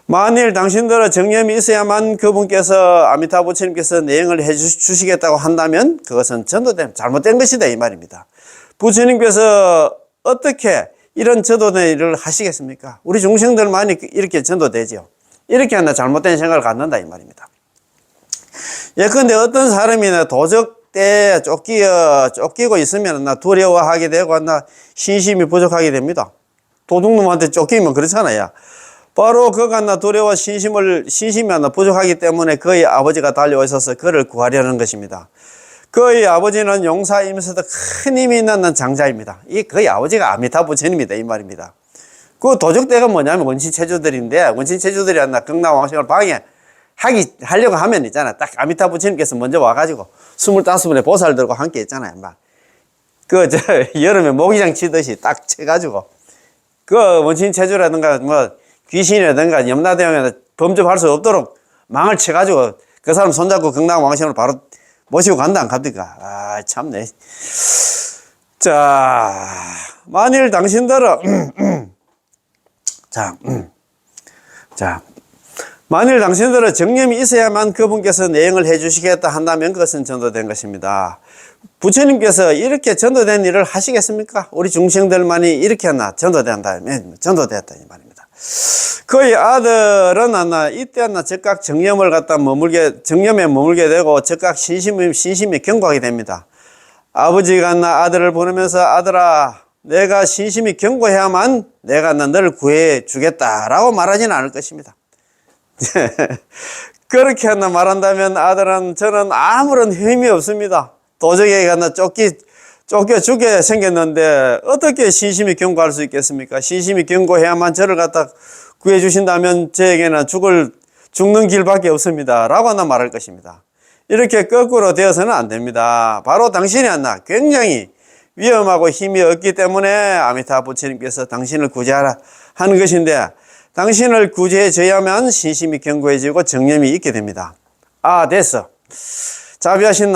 만일 당신들의 정념이 있어야만 그분께서 아미타 부처님께서 내용을 해 주시겠다고 한다면 그것은 전도된 잘못된 것이다 이 말입니다. 부처님께서 어떻게 이런 전도된 일을 하시겠습니까? 우리 중생들만이 이렇게 전도되죠. 이렇게 한다 잘못된 생각을 갖는다 이 말입니다. 예컨대 어떤 사람이나 도적대에 쫓기고 있으면 두려워하게 되고 신심이 부족하게 됩니다. 도둑놈한테 쫓기면 그렇잖아요. 바로 그가 두려워 신심이 부족하기 때문에 그의 아버지가 달려오셔서 그를 구하려는 것입니다. 그의 아버지는 용사이면서도 큰 힘이 있는 장자입니다. 그의 아버지가 아미타 부처님이다 이 말입니다. 그 도적대가 뭐냐면 원신체주들인데, 원신체주들이 경락왕생을 하려고 하면 있잖아. 딱 아미타 부처님께서 먼저 와가지고 25분의 보살 들고 함께 있잖아요. 여름에 모기장 치듯이 딱 쳐가지고 원신체주라든가 귀신이라든가 염라대왕이나 범접할 수 없도록 망을 쳐가지고 그 사람 손잡고 경락왕생을 바로 모시고 간다 안 갑니까? 참네. 자, 만일 당신들은 만일 당신들은 정념이 있어야만 그분께서 내용을 해주시겠다 한다면 그것은 전도된 것입니다. 부처님께서 이렇게 전도된 일을 하시겠습니까? 우리 중생들만이 이렇게 전도된다면 전도됐다 이 말입니다. 그의 아들은 이때 즉각 정념에 머물게 되고 즉각 신심이 견고하게 됩니다. 아버지가 아들을 보내면서 아들아, 내가 신심이 견고해야만 내가 너를 구해 주겠다라고 말하지는 않을 것입니다. 그렇게 말한다면 아들은 저는 아무런 힘이 없습니다. 도적에게 쫓겨 죽게 생겼는데 어떻게 신심이 견고할 수 있겠습니까? 신심이 견고해야만 저를 갖다 구해 주신다면 저에게는 죽는 길밖에 없습니다 라고 말할 것입니다. 이렇게 거꾸로 되어서는 안 됩니다. 바로 당신이 굉장히 위험하고 힘이 없기 때문에 아미타 부처님께서 당신을 구제하라 하는 것인데, 당신을 구제해줘야만 신심이 견고해지고 정념이 있게 됩니다. 됐어. 자비하신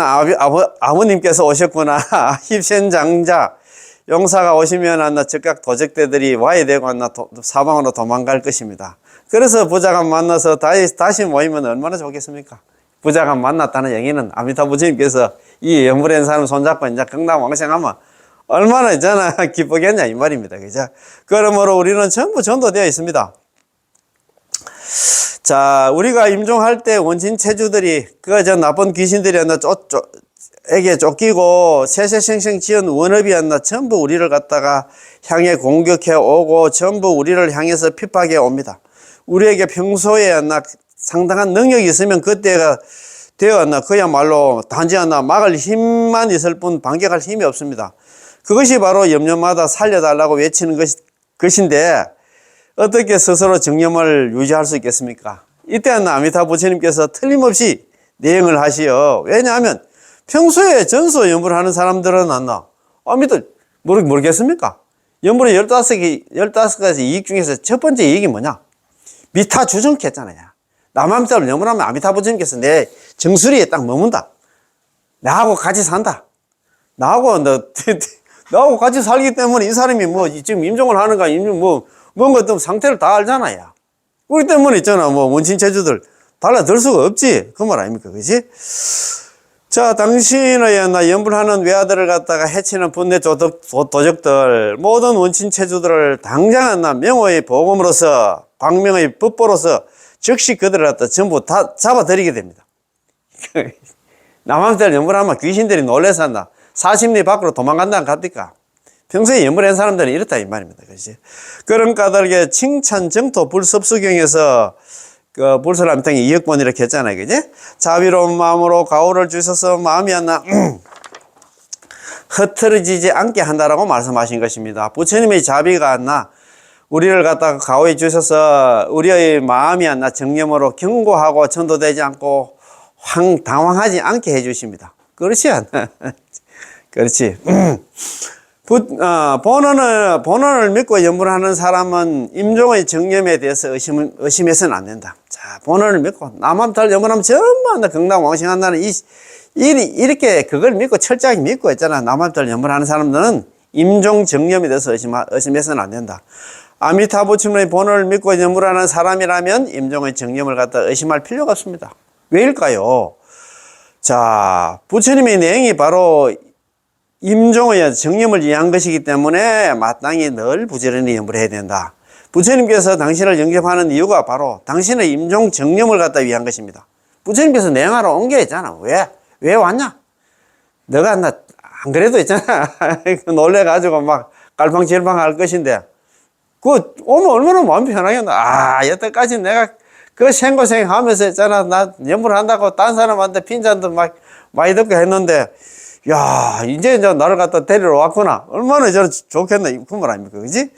아버님께서 오셨구나. 힙센장자 용사가 오시면 즉각 도적대들이 와야 되고 사방으로 도망갈 것입니다. 그래서 부자간 만나서 다시 모이면 얼마나 좋겠습니까? 부자간 만났다는 얘기는 아미타 부처님께서 이 연불한 사람 손잡고 경락왕생하면 얼마나 기쁘겠냐 이 말입니다. 그죠? 그러므로 우리는 전부 전도되어 있습니다. 자, 우리가 임종할 때 원신체주들이 나쁜 귀신들이 에게 쫓기고 세세생생 지은 원업이 전부 우리를 갖다가 향해 공격해 오고 전부 우리를 향해서 핍박해 옵니다. 우리에게 평소에 상당한 능력이 있으면 그때가 되어 그야말로 단지 막을 힘만 있을 뿐 반격할 힘이 없습니다. 그것이 바로 염려마다 살려달라고 외치는 것인데 어떻게 스스로 정념을 유지할 수 있겠습니까? 이때 아미타 부처님께서 틀림없이 내용을 하시어. 왜냐하면 평소에 전소 연불을 하는 사람들은 아미도 모르겠습니까? 연불의 15가지 이익 중에서 첫 번째 이익이 뭐냐? 미타 주정케 했잖아요. 남함대로 연불하면 아미타 부처님께서 내 정수리에 딱 머문다. 나하고 같이 산다. 나하고 같이 살기 때문에 이 사람이 지금 임종을 하는가, 뭔가 좀 상태를 다 알잖아요. 그렇기 때문에 원신체주들 달라들 수가 없지. 그 말 아닙니까? 그지? 자, 당신의 연불하는 외아들을 갖다가 해치는 분내 도적들, 모든 원신체주들을 당장 명호의 보검으로서, 광명의 법보로서 즉시 그들을 갖다 전부 다 잡아들이게 됩니다. 남한테를 연불하면 귀신들이 놀래서 40리 밖으로 도망간다 안 갑니까? 평소에 연불한 사람들은 이렇다 이 말입니다. 그렇지? 그런 까닭에 칭찬 정토 불섭수경에서 불설암탕이 2억번 이렇게 했잖아요. 그지? 자비로운 마음으로 가호를 주셔서 마음이 흐트러지지 않게 한다라고 말씀하신 것입니다. 부처님의 자비가 우리를 갖다가 가호해 주셔서 우리의 마음이 하나 정념으로 경고하고 전도되지 않고 당황하지 않게 해 주십니다. 그렇지 않나? 그렇지. 본원을 믿고 염불하는 사람은 임종의 정념에 대해서 의심해서는 안 된다. 자, 본원을 믿고 남한탈 염불하면 전부 다 건강왕성한다는 이렇게 그걸 믿고 철저하게 믿고 있잖아. 남한탈 염불하는 사람들은 임종 정념에 대해서 의심해서는 안 된다. 아미타 부처님의 본원을 믿고 염불하는 사람이라면 임종의 정념을 갖다 의심할 필요가 없습니다. 왜일까요? 자, 부처님의 내용이 바로 임종의 정념을 위한 것이기 때문에 마땅히 늘 부지런히 염불을 해야 된다. 부처님께서 당신을 영접하는 이유가 바로 당신의 임종 정념을 갖다 위한 것입니다. 부처님께서 내용하러 온 게 있잖아. 왜 왔냐? 너가 안 그래도 있잖아. 놀래가지고 막 갈팡질팡 할 것인데, 오면 얼마나 마음이 편하겠나. 여태까지 내가 그 생고생 하면서 있잖아. 나 염불 한다고 딴 사람한테 핀잔도 막 많이 듣고 했는데, 야, 이제 나를 갖다 데리러 왔구나. 얼마나 저는 좋겠나. 그 말 아닙니까? 그지?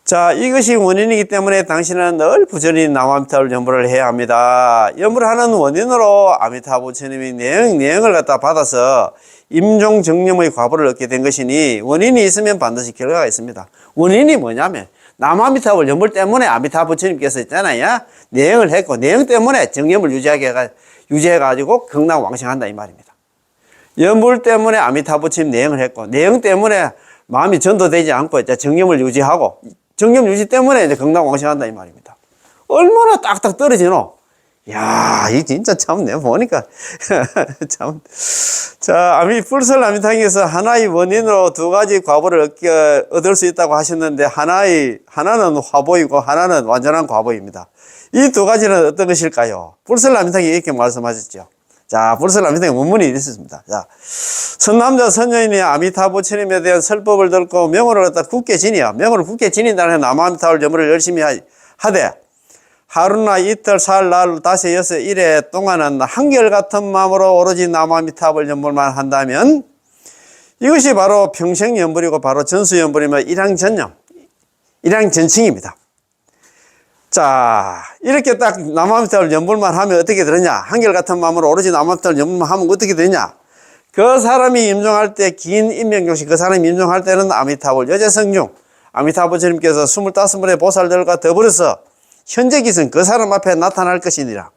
자, 이것이 원인이기 때문에 당신은 늘 부지런히 남아미타불 염불을 해야 합니다. 염불하는 원인으로 아미타 부처님이 내용을 갖다 받아서 임종 정념의 과보를 얻게 된 것이니 원인이 있으면 반드시 결과가 있습니다. 원인이 뭐냐면 남아미타불 염불 때문에 아미타 부처님께서 있잖아요. 내용을 했고 내용 때문에 정념을 유지해가지고 건강왕성한다 이 말입니다. 염불 때문에 아미타 부처님 내용을 했고 내용 때문에 마음이 전도되지 않고 이제 정념을 유지하고 정념 유지 때문에 이제 건강왕성한다 이 말입니다. 얼마나 딱딱 떨어지노? 야, 이 진짜 참 내가 보니까 참. 자, 불설 아미탕에서 하나의 원인으로 두 가지 과보를 얻을 수 있다고 하셨는데 하나는 화보이고 하나는 완전한 과보입니다. 이 두 가지는 어떤 것일까요? 불설 아미탕이 이렇게 말씀하셨죠. 자, 불설 아미탕에 원문이 있습니다. 자, 선남자 선녀인이 아미타 부처님에 대한 설법을 듣고 명호를 갖다 굳게 지니야. 명호를 굳게 지닌다는 남아미타불 염불을 열심히 하되 하루나 이틀, 사흘, 날, 다시, 여섯, 일해 동안은 한결같은 마음으로 오로지 남아미타불 염불만 한다면 이것이 바로 평생염불이고 바로 전수염불이며 일향전념, 일향전칭입니다. 자, 이렇게 딱 남아미타불 염불만 하면 어떻게 되느냐? 한결같은 마음으로 오로지 남아미타불 염불만 하면 어떻게 되느냐? 그 사람이 임종할 때 긴 인명경시 그 사람이 임종할 때는 아미타불 여제성중 아미타 부처님께서 25분의 보살들과 더불어서 현재 기승 그 사람 앞에 나타날 것이니라.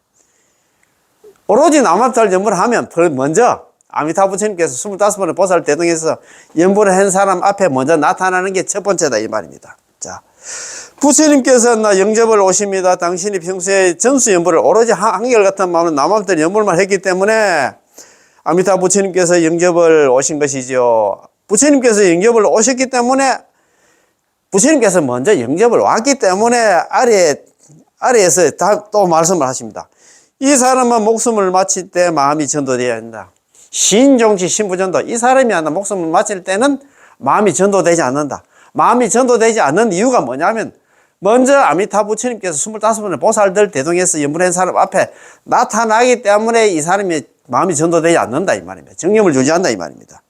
오로지 남아미타불 염불을 하면 먼저 아미타 부처님께서 25분의 보살 대등에서 염불을 한 사람 앞에 먼저 나타나는 게 첫 번째다 이 말입니다. 자, 부처님께서 나 영접을 오십니다. 당신이 평소에 전수 염불을 오로지 한결같은 마음으로 남아미타불 염불만 했기 때문에 아미타 부처님께서 영접을 오신 것이죠. 부처님께서 영접을 오셨기 때문에 부처님께서 먼저 영접을 왔기 때문에 아래에서 또 말씀을 하십니다. 이 사람은 목숨을 마칠 때 마음이 전도되어야 한다. 신종치 신부전도 이 사람이 하나 목숨을 마칠 때는 마음이 전도되지 않는다. 마음이 전도되지 않는 이유가 뭐냐면 먼저 아미타 부처님께서 25분의 보살들 대동에서 염불한 사람 앞에 나타나기 때문에 이 사람이 마음이 전도되지 않는다 이 말입니다. 정념을 유지한다 이 말입니다.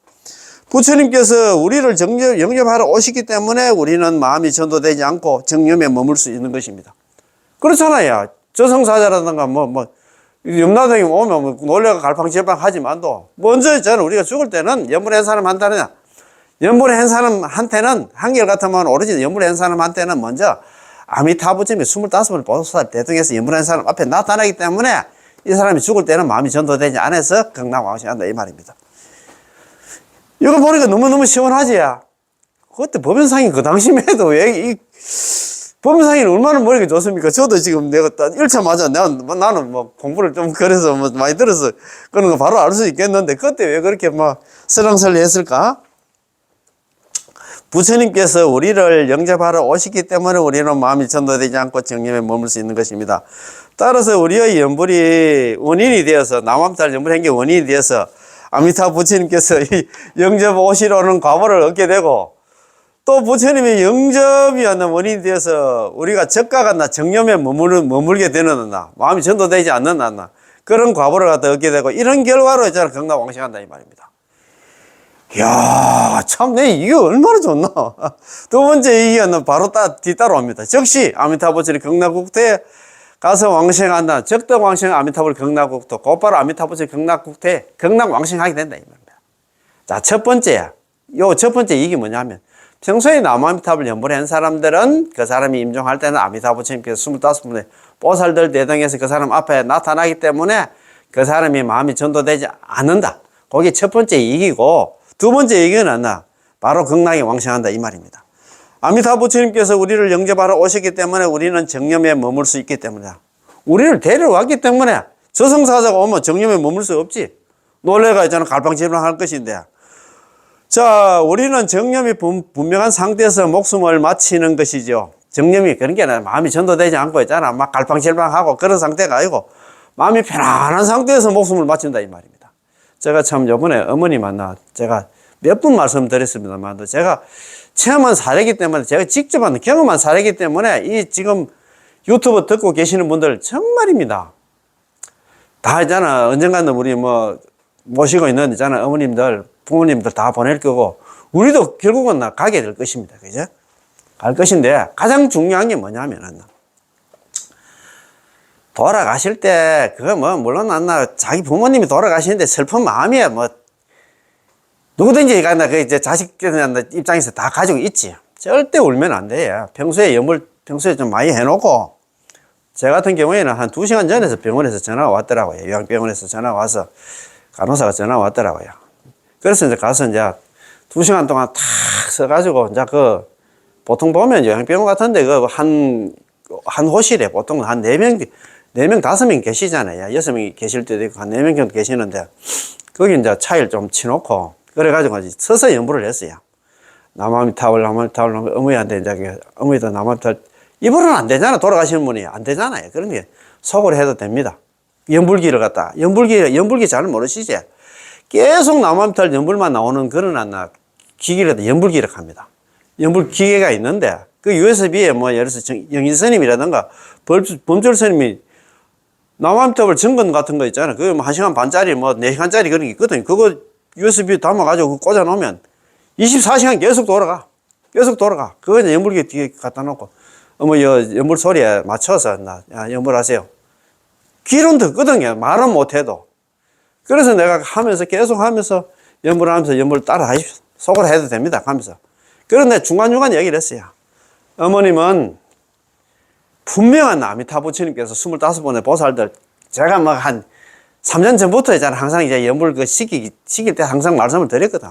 부처님께서 우리를 영접하러 오시기 때문에 우리는 마음이 전도되지 않고 정념에 머물 수 있는 것입니다. 그렇잖아요. 저승사자라든가 염라대왕이 오면 놀래가 갈팡질팡 하지만도 먼저 있잖아요. 우리가 죽을 때는 염불한 사람한테는 염불한 사람한테는 한결같은 마음으로 오로지 염불한 사람한테는 먼저 아미타 부처님이 25번 보살 대등에서 염불한 사람 앞에 나타나기 때문에 이 사람이 죽을 때는 마음이 전도되지 않아서 건강왕성한다 이 말입니다. 이거 보니까 너무너무 시원하지? 그때 법연상이 그 당시만 해도 법연상이 얼마나 머리가 좋습니까? 저도 지금 내가 1차 맞아. 나는 공부를 좀 그래서 많이 들어서 그런 거 바로 알 수 있겠는데 그때 왜 그렇게 설렁설렁 했을까? 부처님께서 우리를 영접하러 오시기 때문에 우리는 마음이 전도되지 않고 정념에 머물 수 있는 것입니다. 따라서 우리의 염불이 원인이 되어서 남아미타불 염불한 게 원인이 되어서 아미타 부처님께서 영접 오시러는 과보를 얻게 되고 또 부처님의 영접이 하는 원인이 되어서 우리가 적가가 정념에 머물게 되는 마음이 전도되지 않는 그런 과보를 갖다 얻게 되고 이런 결과로 있잖아 건강왕성한다 이 말입니다. 이야 와, 참, 내 이게 얼마나 좋나. 두 번째 이게 바로 뒤따라옵니다. 즉시 아미타불처럼 경락국토에 가서 왕생한다. 적덕왕생 아미타불 경락국토. 곧바로 아미타불처럼 경락국토에 경락왕생하게 된다. 이 말입니다. 자, 첫 번째 이게 뭐냐면, 평소에 나무 아미타불 연불 한 사람들은 그 사람이 임종할 때는 아미타불처님께서 25분의 보살들 대등해서 그 사람 앞에 나타나기 때문에 그 사람이 마음이 전도되지 않는다. 그게 첫 번째 이익이고, 두 번째 이익은 바로 극락에 왕생한다 이 말입니다. 아미타불처님께서 우리를 영접하러 오셨기 때문에 우리는 정념에 머물 수 있기 때문이다. 우리를 데려왔기 때문에 저승사자가 오면 정념에 머물 수 없지. 놀래가 있잖아. 갈팡질팡할 것인데. 자, 우리는 정념이 분명한 상태에서 목숨을 마치는 것이죠. 정념이 그런 게 아니라 마음이 전도되지 않고 있잖아. 막 갈팡질팡하고 그런 상태가 아니고 마음이 편안한 상태에서 목숨을 마친다 이 말입니다. 제가 참 요번에 어머니 만나 제가 몇 번 말씀드렸습니다만 제가 체험한 사례이기 때문에 제가 직접 한 경험한 사례이기 때문에 이 지금 유튜브 듣고 계시는 분들 정말입니다. 다 있잖아. 언젠가는 우리 모시고 있는 있잖아. 어머님들, 부모님들 다 보낼 거고 우리도 결국은 가게 될 것입니다. 그죠? 갈 것인데 가장 중요한 게 뭐냐면은 돌아가실 때 그거 물론 자기 부모님이 돌아가시는데 슬픈 마음이야 누구든지 그 이제 자식들 입장에서 다 가지고 있지. 절대 울면 안 돼. 평소에 좀 많이 해놓고, 제 같은 경우에는 한 2시간 전에서 병원에서 전화가 왔더라고요. 요양병원에서 전화가 와서, 간호사가 전화가 왔더라고요. 그래서 이제 가서 이제 2시간 동안 탁 써가지고, 이제 보통 보면 요양병원 같은데 한 호실에 보통 한 4명, 5명 계시잖아요. 6명이 계실 때도 있고, 한 4명 정도 계시는데, 거기 이제 차일 좀 치놓고, 그래가지고 서서 연부를 했어요. 나무아미타불, 어머니한테 이제, 어머니도 나무아미타불, 입으로는 안 되잖아. 돌아가시는 분이 안 되잖아요. 그런 게 속으로 해도 됩니다. 연불기를 갖다. 연불기 잘 모르시지? 계속 나무아미타불 연불만 나오는 그런 기기를 연불기를 합니다. 연불 기계가 있는데, 그 USB에 예를 들어서 영인스님이라든가 범철스님이 나무아미타불 증건 같은 거 있잖아. 그거 1시간 반짜리 4시간짜리 그런 게 있거든요. 그거 USB 담아가지고 꽂아놓으면 24시간 계속 돌아가. 그거 이제 연불기 뒤에 갖다 놓고, 연불 소리에 맞춰서, 연불하세요. 귀로는 듣거든요. 말은 못해도. 그래서 내가 계속 하면서, 연불하면서 연불 따라 하십시오. 속으로 해도 됩니다. 하면서. 그런데 중간중간 얘기를 했어요. 어머님은 분명한 아미타불처님께서 25번의 보살들, 제가 한 3년 전부터 있잖아. 항상 이제 연불 시킬 때 항상 말씀을 드렸거든.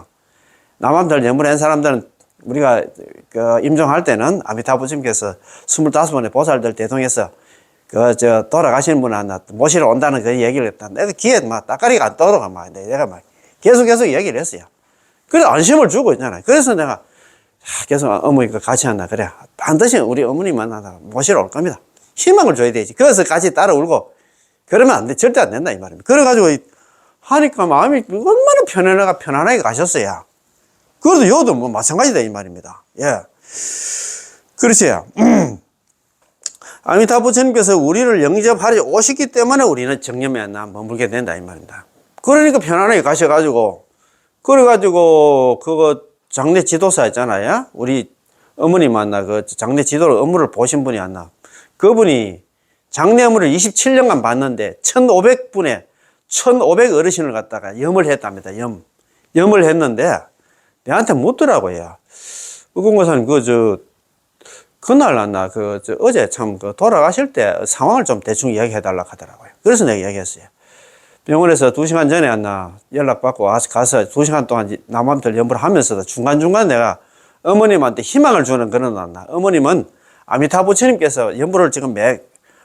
남한들 연불한 사람들은 우리가 임종할 때는 아미타불처님께서 25번의 보살들 대통해서 돌아가시는 분 모시러 온다는 그 얘기를 했다. 내가 귀에 따까리가 안 떠오르가 내가 계속 얘기를 했어요. 그래서 안심을 주고 있잖아. 그래서 내가 계속 어머니가 같이 한다. 그래. 반드시 우리 어머니만 모시러 올 겁니다. 희망을 줘야 되지. 그래서 같이 따라 울고 그러면 안 돼. 절대 안 된다. 이 말입니다. 그래가지고 하니까 마음이 얼마나 편안하게 가셨어요. 그래도 여도 마찬가지다. 이 말입니다. 예. 그렇지. 아미타불처님께서 우리를 영접하려 오셨기 때문에 우리는 정념에 머물게 된다. 이 말입니다. 그러니까 편안하게 가셔가지고, 그거 장례 지도사 있잖아요. 우리 어머니 장례 지도를 업무를 보신 분이 그분이 장례 업무를 27년간 봤는데 1,500 어르신을 갖다가 염을 했답니다. 염을 했는데 내한테 묻더라고요. 의공고사님 그날 어제 참 돌아가실 때 상황을 좀 대충 이야기해 달라고 하더라고요. 그래서 내가 이야기했어요. 병원에서 2시간 전에 연락받고 가서 2시간 동안 남한들 염불을 하면서도 중간중간 내가 어머님한테 희망을 주는 그런 어머님은 아미타불처님께서 염불을 지금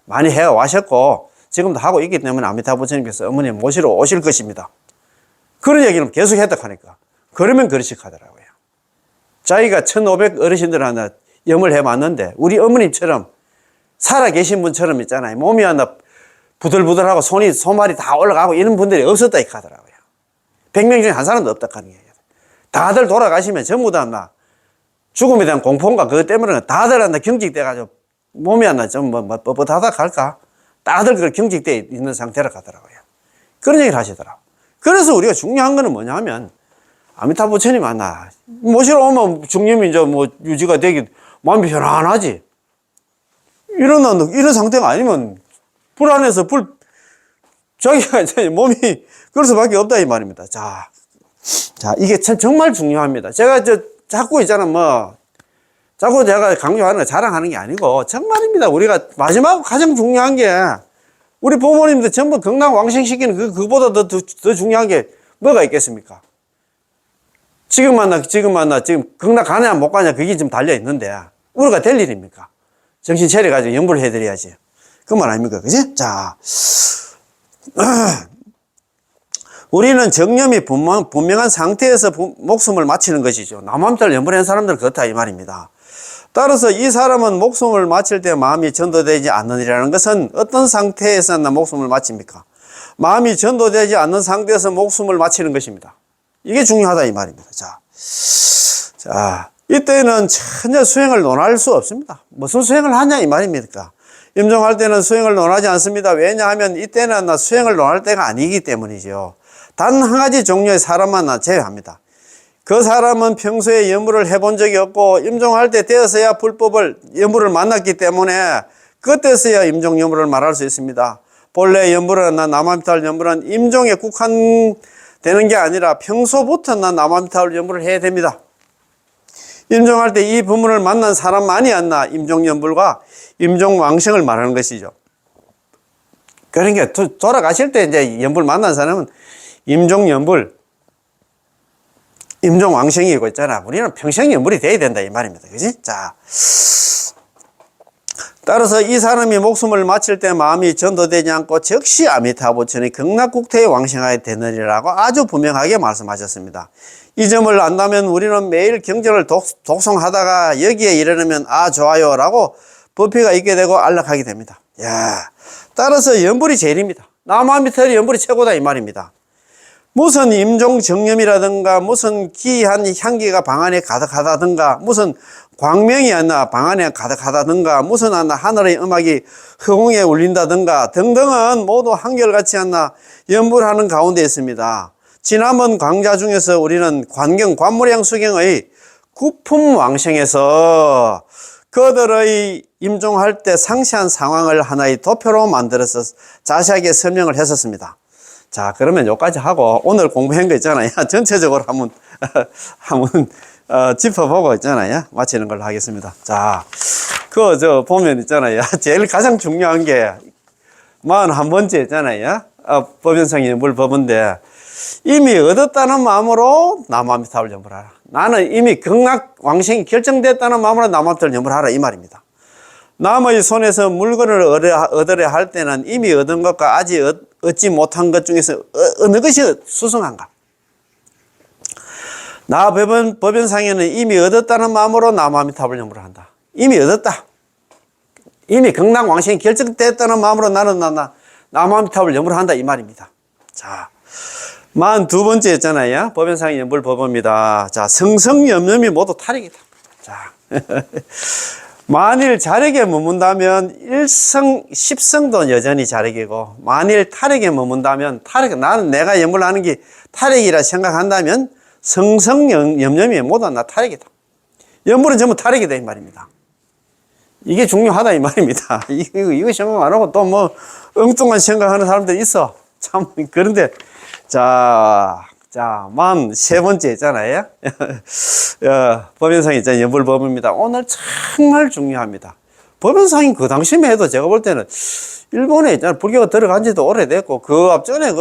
많이 해 와셨고 지금도 하고 있기 때문에 아미타불처님께서 어머님 모시러 오실 것입니다. 그런 얘기를 계속 했다 하니까 그러면 그러식 하더라고요. 자기가 1,500 어르신들 염을 해봤는데 우리 어머님처럼 살아계신 분처럼 있잖아요. 몸이 부들부들하고 손발이 다 올라가고 이런 분들이 없었다 이 하더라고요. 100명 중에 한 사람도 없다 하는 거예요. 다들 돌아가시면 전부 다 죽음에 대한 공포인가 그것 때문에 다들 경직돼가지고 몸이 좀 뻣뻣하다 할까? 다들 그 경직돼 있는 상태로 가더라고요. 그런 얘기를 하시더라고요. 그래서 우리가 중요한 거는 뭐냐 하면 아미타불 부처님 만나. 모시러 오면 중념이 이제 뭐 유지가 되기, 마음이 편안하지. 이런 상태가 아니면 불안해서 자기가 이제 몸이 그럴 수밖에 없다 이 말입니다. 자, 이게 정말 중요합니다. 제가 자꾸 있잖아, 자꾸 제가 강조하는 거 자랑하는 게 아니고, 정말입니다. 우리가 마지막 가장 중요한 게, 우리 부모님들 전부 건강 왕생시키는 그거보다 더 중요한 게 뭐가 있겠습니까? 지금 건강 가냐 못 가냐 그게 좀 달려 있는데, 우리가 될 일입니까? 정신 차려가지고 연구를 해드려야지. 그 말 아닙니까? 그지? 자, 우리는 정념이 분명한 상태에서 목숨을 마치는 것이죠. 남함탈 연불을 한 사람들은 그렇다 이 말입니다. 따라서 이 사람은 목숨을 마칠 때 마음이 전도되지 않느니라는 것은 어떤 상태에서 목숨을 마칩니까? 마음이 전도되지 않는 상태에서 목숨을 마치는 것입니다. 이게 중요하다 이 말입니다. 자, 이때는 전혀 수행을 논할 수 없습니다. 무슨 수행을 하냐 이 말입니까? 임종할 때는 수행을 논하지 않습니다. 왜냐하면 이때는 수행을 논할 때가 아니기 때문이죠. 단 한 가지 종류의 사람만 제외합니다. 그 사람은 평소에 연불을 해본 적이 없고 임종할 때 되어서야 연불을 만났기 때문에 그때서야 임종 연불을 말할 수 있습니다. 본래 연불은 남아미타불 연불은 임종에 국한되는 게 아니라 평소부터 남아미타불 연불을 해야 됩니다. 임종할 때 이 부문을 만난 사람만이 임종 연불과 임종 왕생을 말하는 것이죠. 그러니까 돌아가실 때 이제 연불 만난 사람은 임종 연불, 임종 왕생이고 있잖아. 우리는 평생 연불이 돼야 된다 이 말입니다. 그지? 자, 따라서 이 사람이 목숨을 마칠 때 마음이 전도되지 않고 즉시 아미타부처의 극락국토에 왕생하게 되느니라고 아주 분명하게 말씀하셨습니다. 이 점을 안다면 우리는 매일 경전을 독송하다가 여기에 이르려면 좋아요 라고 법회가 있게 되고 안락하게 됩니다. 따라서 연불이 제일입니다. 남아미타불 연불이 최고다 이 말입니다. 무슨 임종 정념이라든가 무슨 기이한 향기가 방 안에 가득하다든가 무슨 광명이 방 안에 가득하다든가 무슨 하늘의 음악이 허공에 울린다든가 등등은 모두 한결같이 연불하는 가운데 있습니다. 지난번 강좌 중에서 우리는 관물양 수경의 구품왕생에서 그들의 임종할 때 상세한 상황을 하나의 도표로 만들어서 자세하게 설명을 했었습니다. 자, 그러면 여기까지 하고 오늘 공부한 거 있잖아요. 전체적으로 한번 짚어보고 있잖아요. 마치는 걸로 하겠습니다. 자, 보면 있잖아요. 제일 가장 중요한 게 41번째 있잖아요. 법연상의 연불법인데 이미 얻었다는 마음으로 남아미타불 연불하라. 나는 이미 극락 왕생이 결정됐다는 마음으로 남아미타불 연불하라 이 말입니다. 남의 손에서 물건을 얻으려 할 때는 이미 얻은 것과 아직 얻지 못한 것 중에서 어느 것이 수승한가? 나 법연상에는 이미 얻었다는 마음으로 남아미타불 연불을 한다. 이미 얻었다. 이미 극락 왕생이 결정됐다는 마음으로 나는 남아미타불 연불을 한다 이 말입니다. 자, 42번째 있잖아요. 법연상의 연불 법입니다. 자, 성성염염이 모두 탈익이다. 자, 만일 자력에 머문다면 1성, 10성도 여전히 자력이고, 만일 탈익에 머문다면, 나는 내가 연불하는 게 탈익이라 생각한다면, 성성염염이 모두 탈익이다. 연불은 전부 탈익이다, 이 말입니다. 이게 중요하다, 이 말입니다. 이거 생각 안 하고 또 엉뚱한 생각하는 사람들이 있어. 참, 그런데, 자, 43번째 있잖아요. 법연상이 있잖아요. 연불법입니다. 오늘 정말 중요합니다. 법연상이 그 당시만 해도 제가 볼 때는 일본에 있잖아요. 불교가 들어간 지도 오래됐고, 그 앞전에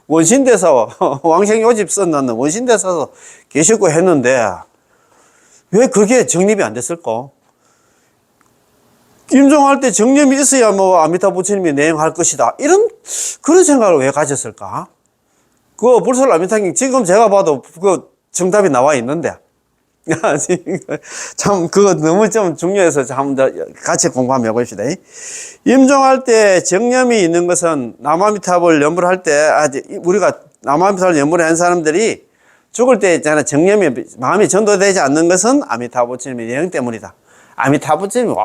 원신대사, 왕생 요집 썼는 원신대사도 계시고 했는데, 왜 그게 정립이 안 됐을까? 임종할 때 정념이 있어야 아미타 부처님이 내용할 것이다. 그런 생각을 왜 가졌을까? 불설 아미타경 지금 제가 봐도 정답이 나와 있는데. 참, 너무 좀 중요해서 같이 공부 한번 해봅시다. 임종할 때 정념이 있는 것은 남아미타불 연불할 때, 우리가 남아미타불 연불을 한 사람들이 죽을 때 있잖아. 마음이 전도되지 않는 것은 아미타 부처님의 내용 때문이다. 아미타 부처님이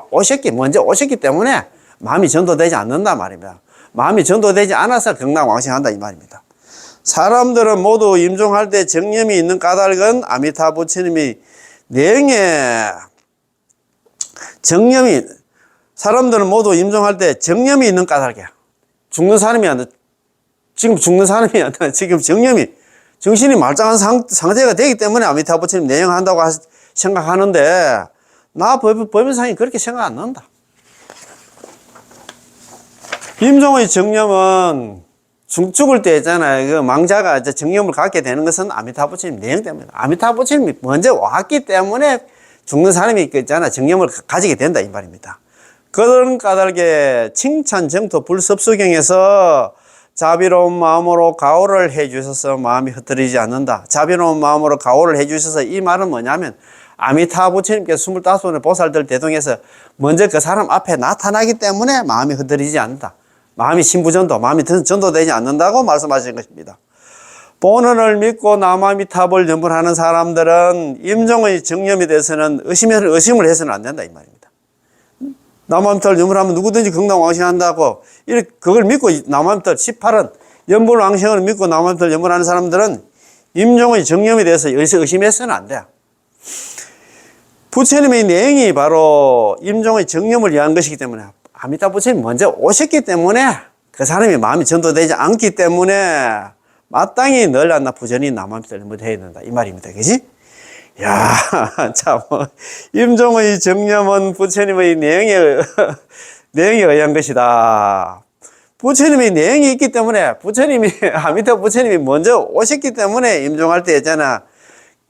먼저 오셨기 때문에 마음이 전도되지 않는다 말입니다. 마음이 전도되지 않아서 극락 왕생한다 이 말입니다. 사람들은 모두 임종할 때 정념이 있는 까닭은 아미타 부처님이 내용에 사람들은 모두 임종할 때 정념이 있는 까닭이야. 죽는 사람이 아니라, 지금 죽는 사람이 아니라 지금 정신이 말짱한 상태가 되기 때문에 아미타 부처님 내용한다고 생각하는데, 나 법인상이 그렇게 생각 안 난다. 임종의 정념은 죽을 때 있잖아요. 그 망자가 이제 정념을 갖게 되는 것은 아미타 부처님 내용 때문에. 아미타 부처님이 먼저 왔기 때문에 죽는 사람이 있잖아. 정념을 가지게 된다. 이 말입니다. 그런 까닭에 칭찬 정토 불섭수경에서 자비로운 마음으로 가호를 해 주셔서 마음이 흩어지지 않는다. 자비로운 마음으로 가호를 해 주셔서 이 말은 뭐냐면 아미타 부처님께서 25번의 보살들 대동에서 먼저 그 사람 앞에 나타나기 때문에 마음이 흩어지지 않는다. 마음이 신부전도, 마음이 전도되지 않는다고 말씀하신 것입니다. 본원을 믿고 남아미탑을 염불하는 사람들은 임종의 정념에 대해서는 의심을 해서는 안 된다 이 말입니다. 남아미탑을 염불하면 누구든지 극락왕생한다고 그걸 믿고 남아미탑 18은 염불왕생을 믿고 남아미탑을 염불하는 사람들은 임종의 정념에 대해서 의심해서는 안 돼요. 부처님의 내용이 바로 임종의 정념을 위한 것이기 때문에 아미타 부처님이 먼저 오셨기 때문에 그 사람이 마음이 전도되지 않기 때문에 마땅히 늘 안나 부전히 남아미타를 해야 된다 이 말입니다. 그지? 야, 참 임종의 정념은 부처님의 내용에 의한 것이다. 부처님의 내용이 있기 때문에 아미타 부처님이 먼저 오셨기 때문에 임종할 때 있잖아.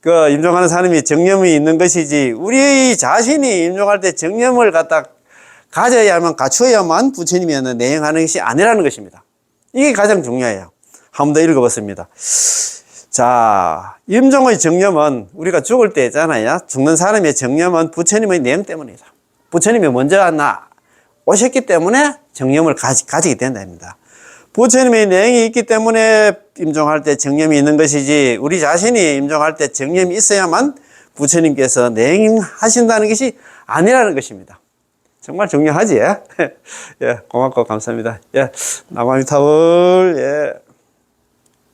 그 임종하는 사람이 정념이 있는 것이지 우리 자신이 임종할 때 정념을 갖추어야만 부처님이 내용하는 것이 아니라는 것입니다. 이게 가장 중요해요. 한 번 더 읽어봤습니다. 자, 임종의 정념은 우리가 죽을 때 있잖아요. 죽는 사람의 정념은 부처님의 내용 때문이다. 부처님이 먼저 오셨기 때문에 정념을 가지게 된답니다. 부처님의 내용이 있기 때문에 임종할 때 정념이 있는 것이지 우리 자신이 임종할 때 정념이 있어야만 부처님께서 내용하신다는 것이 아니라는 것입니다. 정말 중요하지? 예, 고맙고 감사합니다. 예, 남아미타불, 예.